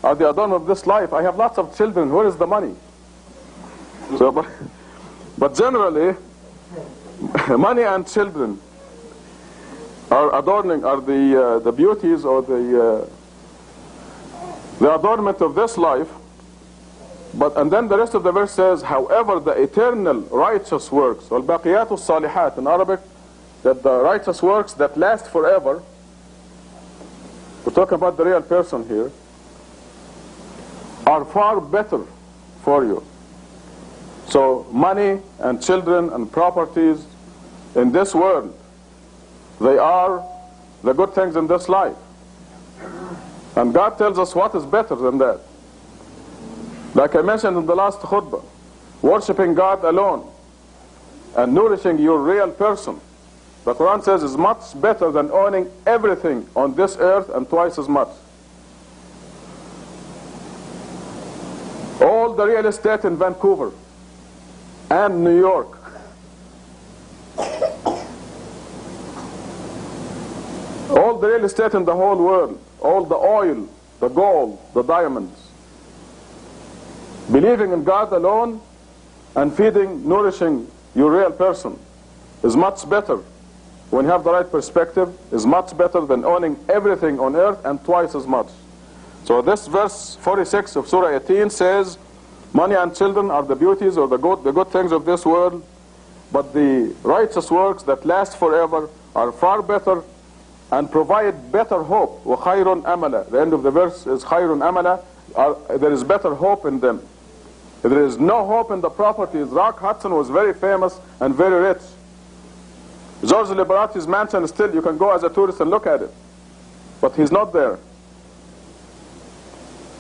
Speaker 2: are the adornment of this life. I have lots of children, where is the money? So, but generally, money and children are adorning, are the beauties or the adornment of this life. And then the rest of the verse says, however, the eternal righteous works, وَالْبَاقِيَاتُ الصَّالِحَاتِ in Arabic, that the righteous works that last forever, we're talking about the real person here, are far better for you. So money and children and properties in this world, they are the good things in this life. And God tells us what is better than that. Like I mentioned in the last khutbah, worshipping God alone and nourishing your real person, the Quran says, is much better than owning everything on this earth and twice as much. All the real estate in Vancouver and New York, all the real estate in the whole world, all the oil, the gold, the diamonds, believing in God alone and feeding, nourishing your real person is much better. When you have the right perspective, is much better than owning everything on earth and twice as much. So this verse 46 of Surah 18 says, money and children are the beauties or the good things of this world, but the righteous works that last forever are far better and provide better hope. وَخَيْرٌ أَمَلًا. The end of the verse is خَيْرٌ أَمَلًا. There is better hope in them. If there is no hope in the properties, Rock Hudson was very famous and very rich. George Liberati's mansion, still you can go as a tourist and look at it, but he's not there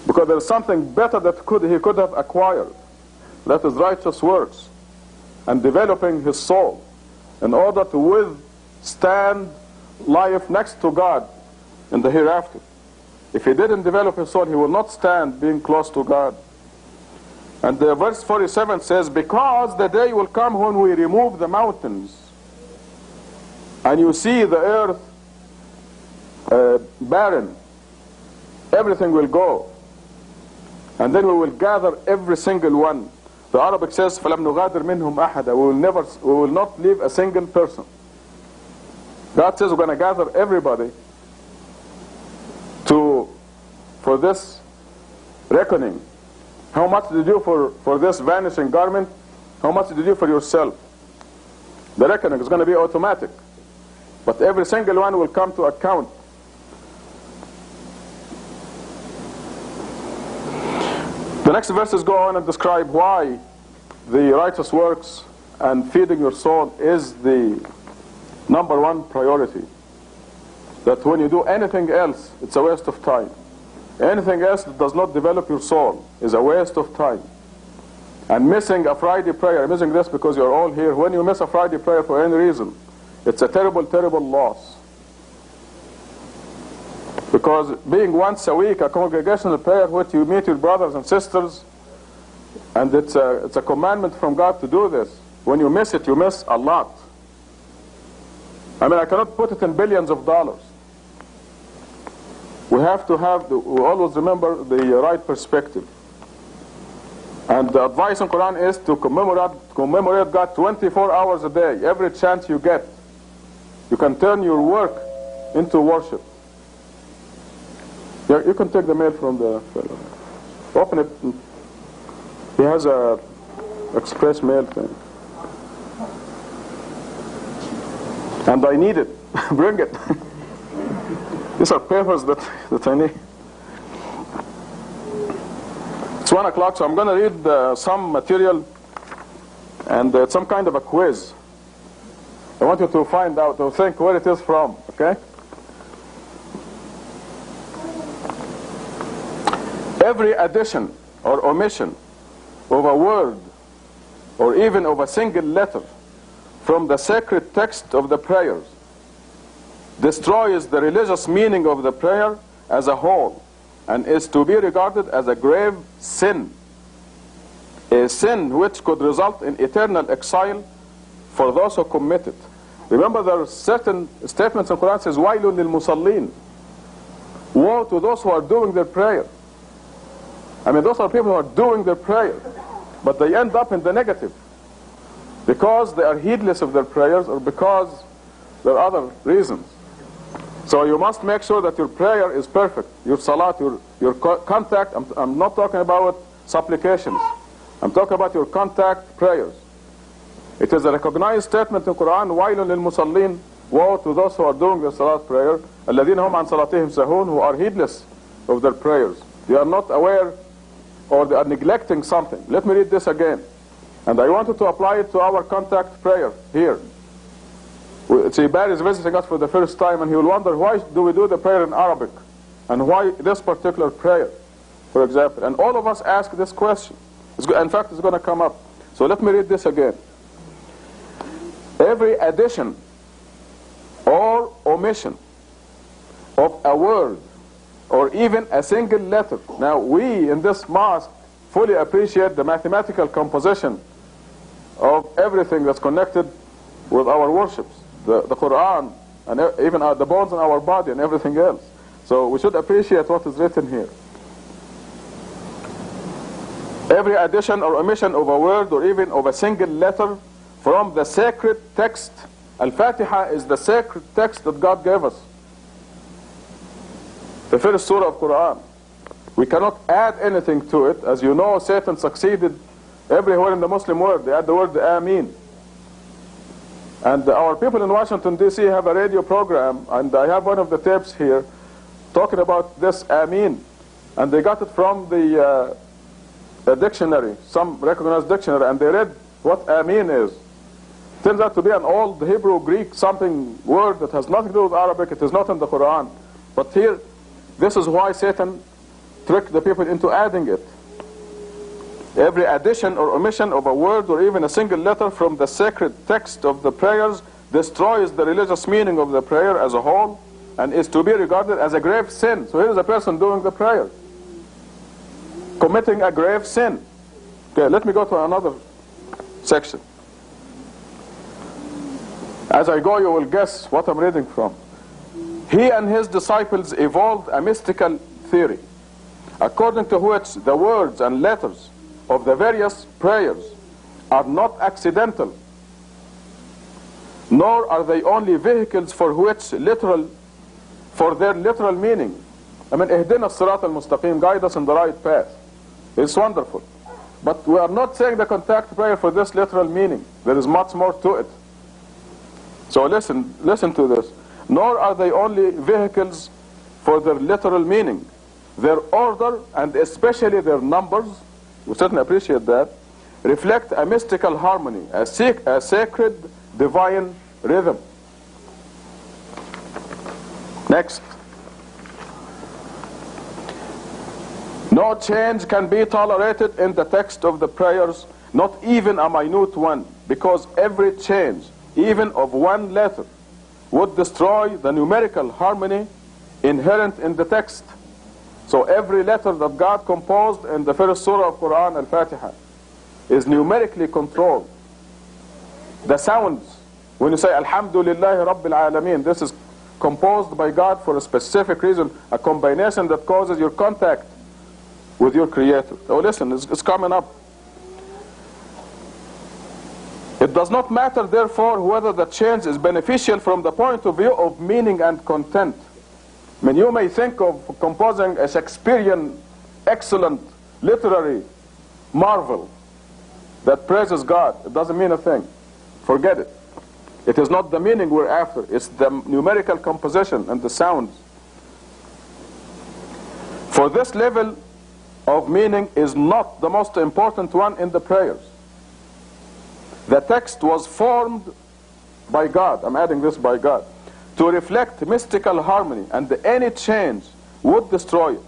Speaker 2: because there's something better that he could have acquired. That is righteous works and developing his soul in order to withstand life next to God in the hereafter. If he didn't develop his soul, he will not stand being close to God. And the verse 47 says, because the day will come when we remove the mountains and you see the earth barren, everything will go, and then we will gather every single one. The Arabic says, فَلَمْ نُغَادِرْ مِنْهُمْ أَحَدًا. We will not leave a single person. God says we're going to gather everybody for this reckoning. How much did you do for this vanishing garment? How much did you do for yourself? The reckoning is going to be automatic, but every single one will come to account. The next verses go on and describe why the righteous works and feeding your soul is the number one priority. That when you do anything else, it's a waste of time. Anything else that does not develop your soul is a waste of time. And missing a Friday prayer, I'm missing this because you're all here. When you miss a Friday prayer for any reason, it's a terrible, terrible loss. Because being once a week a congregational prayer where you meet your brothers and sisters, and it's a commandment from God to do this. When you miss it, you miss a lot. I mean, I cannot put it in billions of dollars. We have to we always remember the right perspective. And the advice in Quran is to commemorate God 24 hours a day. Every chance you get, you can turn your work into worship. Yeah, you can take the mail from the fellow. Open it. He has a express mail thing. And I need it. Bring it. These are papers that I need. It's 1 o'clock, so I'm going to read some material and some kind of a quiz. I want you to find out, to think where it is from, okay? Every addition or omission of a word or even of a single letter from the sacred text of the prayers destroys the religious meaning of the prayer as a whole and is to be regarded as a grave sin. A sin which could result in eternal exile for those who commit it. Remember, there are certain statements in the Quran that says, وَيْلٌ لِلْمُصَلِّينَ. Woe to those who are doing their prayer. I mean, those are people who are doing their prayer, but they end up in the negative because they are heedless of their prayers or because there are other reasons. So you must make sure that your prayer is perfect. Your salat, your contact, I'm not talking about supplications. I'm talking about your contact prayers. It is a recognized statement in the Quran, وَيْلٌ لِلْمُصَلِّينَ. Woe to those who are doing their salat prayer, الَّذِينَ هُمْ عَنْ صَلَاتِهِمْ سَهُونَ, who are heedless of their prayers. They are not aware or they are neglecting something. Let me read this again. And I wanted to apply it to our contact prayer here. Barry is visiting us for the first time and he will wonder, why do we do the prayer in Arabic? And why this particular prayer? for example. And all of us ask this question. In fact, it's going to come up. So let me read this again. Every addition or omission of a word or even a single letter. Now, we in this mosque fully appreciate the mathematical composition of everything that's connected with our worships, the Quran, and even the bones in our body and everything else. So we should appreciate what is written here. Every addition or omission of a word or even of a single letter from the sacred text. Al-Fatiha is the sacred text that God gave us. The first surah of Quran. We cannot add anything to it. As you know, Satan succeeded everywhere in the Muslim world. They add the word Ameen. And our people in Washington, D.C. have a radio program, and I have one of the tapes here talking about this Ameen. And they got it from the dictionary, some recognized dictionary, and they read what Ameen is. Turns out to be an old Hebrew, Greek, something word that has nothing to do with Arabic. It is not in the Quran. But here, this is why Satan tricked the people into adding it. Every addition or omission of a word or even a single letter from the sacred text of the prayers destroys the religious meaning of the prayer as a whole and is to be regarded as a grave sin. So here is a person doing the prayer, committing a grave sin. Okay, let me go to another section. As I go, you will guess what I'm reading from. He and his disciples evolved a mystical theory, according to which the words and letters of the various prayers are not accidental, nor are they only vehicles for their literal meaning. I mean, ihdina as-sirat al-mustaqim, guide us in the right path. It's wonderful. But we are not saying the contact prayer for this literal meaning. There is much more to it. So listen to this. Nor are they only vehicles for their literal meaning. Their order, and especially their numbers, we certainly appreciate that, reflect a mystical harmony, a sacred divine rhythm. Next. No change can be tolerated in the text of the prayers, not even a minute one, because every change, even of one letter, would destroy the numerical harmony inherent in the text. So every letter that God composed in the first surah of Quran, Al-Fatiha, is numerically controlled. The sounds, when you say Alhamdulillahi Rabbil Alameen, this is composed by God for a specific reason, a combination that causes your contact with your Creator. So listen, it's coming up. It does not matter, therefore, whether the change is beneficial from the point of view of meaning and content. I mean, you may think of composing a Shakespearean, excellent, literary marvel that praises God. It doesn't mean a thing. Forget it. It is not the meaning we're after. It's the numerical composition and the sounds. For this level of meaning is not the most important one in the prayers. The text was formed by God, I'm adding this by God, to reflect mystical harmony, and any change would destroy it.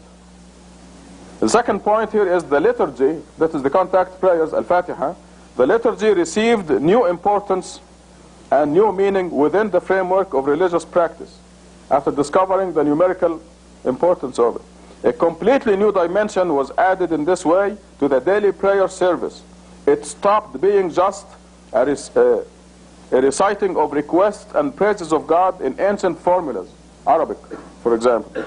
Speaker 2: The second point here is the liturgy, that is the contact prayers, Al-Fatiha. The liturgy received new importance and new meaning within the framework of religious practice after discovering the numerical importance of it. A completely new dimension was added in this way to the daily prayer service. It stopped being just a reciting of requests and praises of God in ancient formulas, Arabic, for example,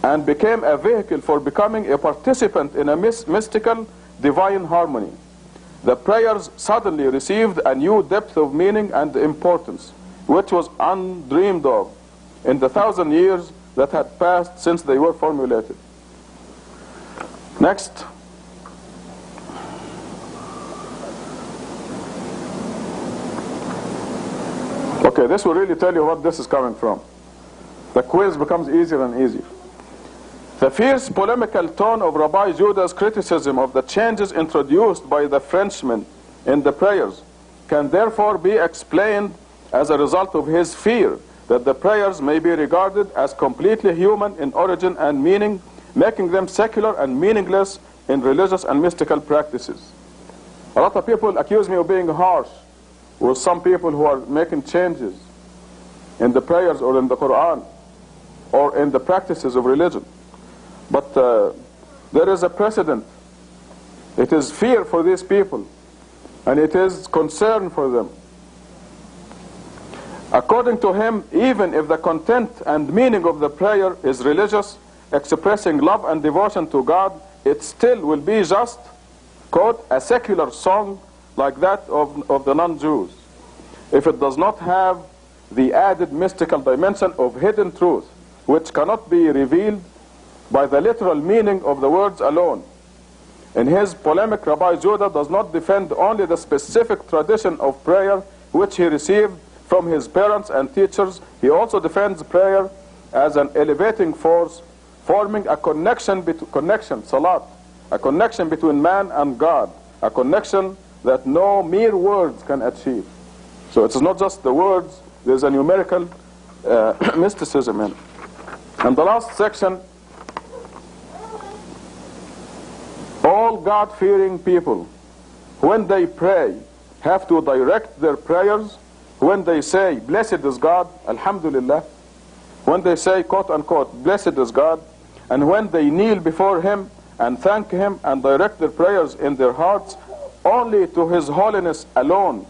Speaker 2: and became a vehicle for becoming a participant in a mystical divine harmony. The prayers suddenly received a new depth of meaning and importance, which was undreamed of in the 1,000 years that had passed since they were formulated. Next. Okay, this will really tell you what this is coming from. The quiz becomes easier and easier. The fierce polemical tone of Rabbi Judah's criticism of the changes introduced by the Frenchmen in the prayers can therefore be explained as a result of his fear that the prayers may be regarded as completely human in origin and meaning, making them secular and meaningless in religious and mystical practices. A lot of people accuse me of being harsh with some people who are making changes in the prayers or in the Quran or in the practices of religion. But there is a precedent. It is fear for these people, and it is concern for them. According to him, even if the content and meaning of the prayer is religious, expressing love and devotion to God, it still will be just, quote, a secular song like that of the non-Jews, if it does not have the added mystical dimension of hidden truth, which cannot be revealed by the literal meaning of the words alone. In his polemic, Rabbi Judah does not defend only the specific tradition of prayer which he received from his parents and teachers. He also defends prayer as an elevating force, forming a connection salat, a connection between man and God, a connection that no mere words can achieve. So it is not just the words, there's a numerical mysticism in it. And the last section, all God-fearing people, when they pray, have to direct their prayers. When they say, blessed is God, alhamdulillah, when they say, quote unquote, blessed is God, and when they kneel before him and thank him and direct their prayers in their hearts only to his holiness alone,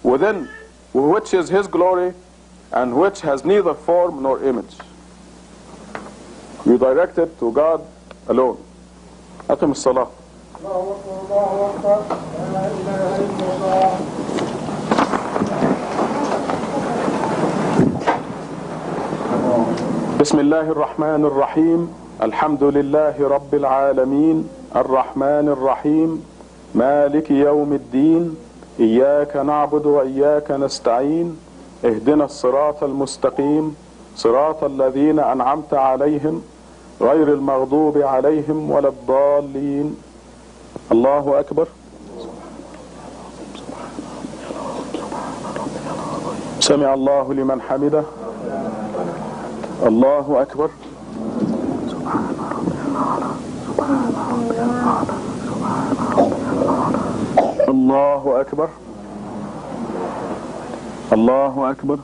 Speaker 2: within which is his glory and which has neither form nor image. You direct it to God alone. أقم الصلاة. بسم الله الرحمن الرحيم. الحمد لله رب العالمين الرحمن الرحيم مالك يوم الدين إياك نعبد وإياك نستعين اهدنا الصراط المستقيم صراط الذين أنعمت عليهم غير المغضوب عليهم ولا الضالين. الله أكبر. سمع الله لمن حمده. الله أكبر. الله أكبر. الله أكبر.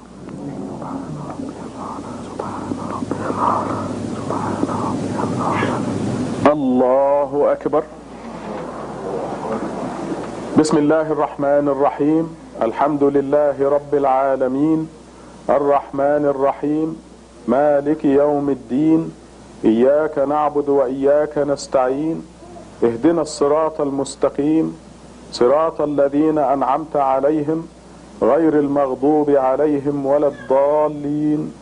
Speaker 2: الله أكبر. بسم الله الرحمن الرحيم. الحمد لله رب العالمين الرحمن الرحيم مالك يوم الدين إياك نعبد وإياك نستعين اهدنا الصراط المستقيم صراط الذين أنعمت عليهم غير المغضوب عليهم ولا الضالين.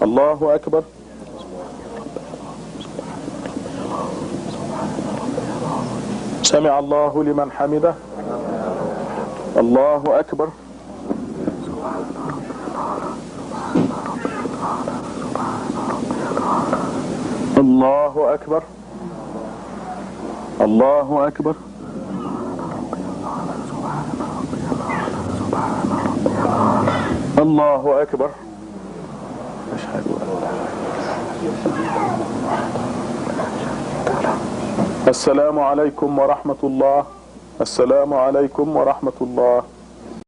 Speaker 2: الله أكبر. سمع الله لمن حمده. الله أكبر. الله أكبر. الله أكبر. الله أكبر. أشهد أن لا السلام عليكم ورحمة الله. السلام عليكم ورحمة الله.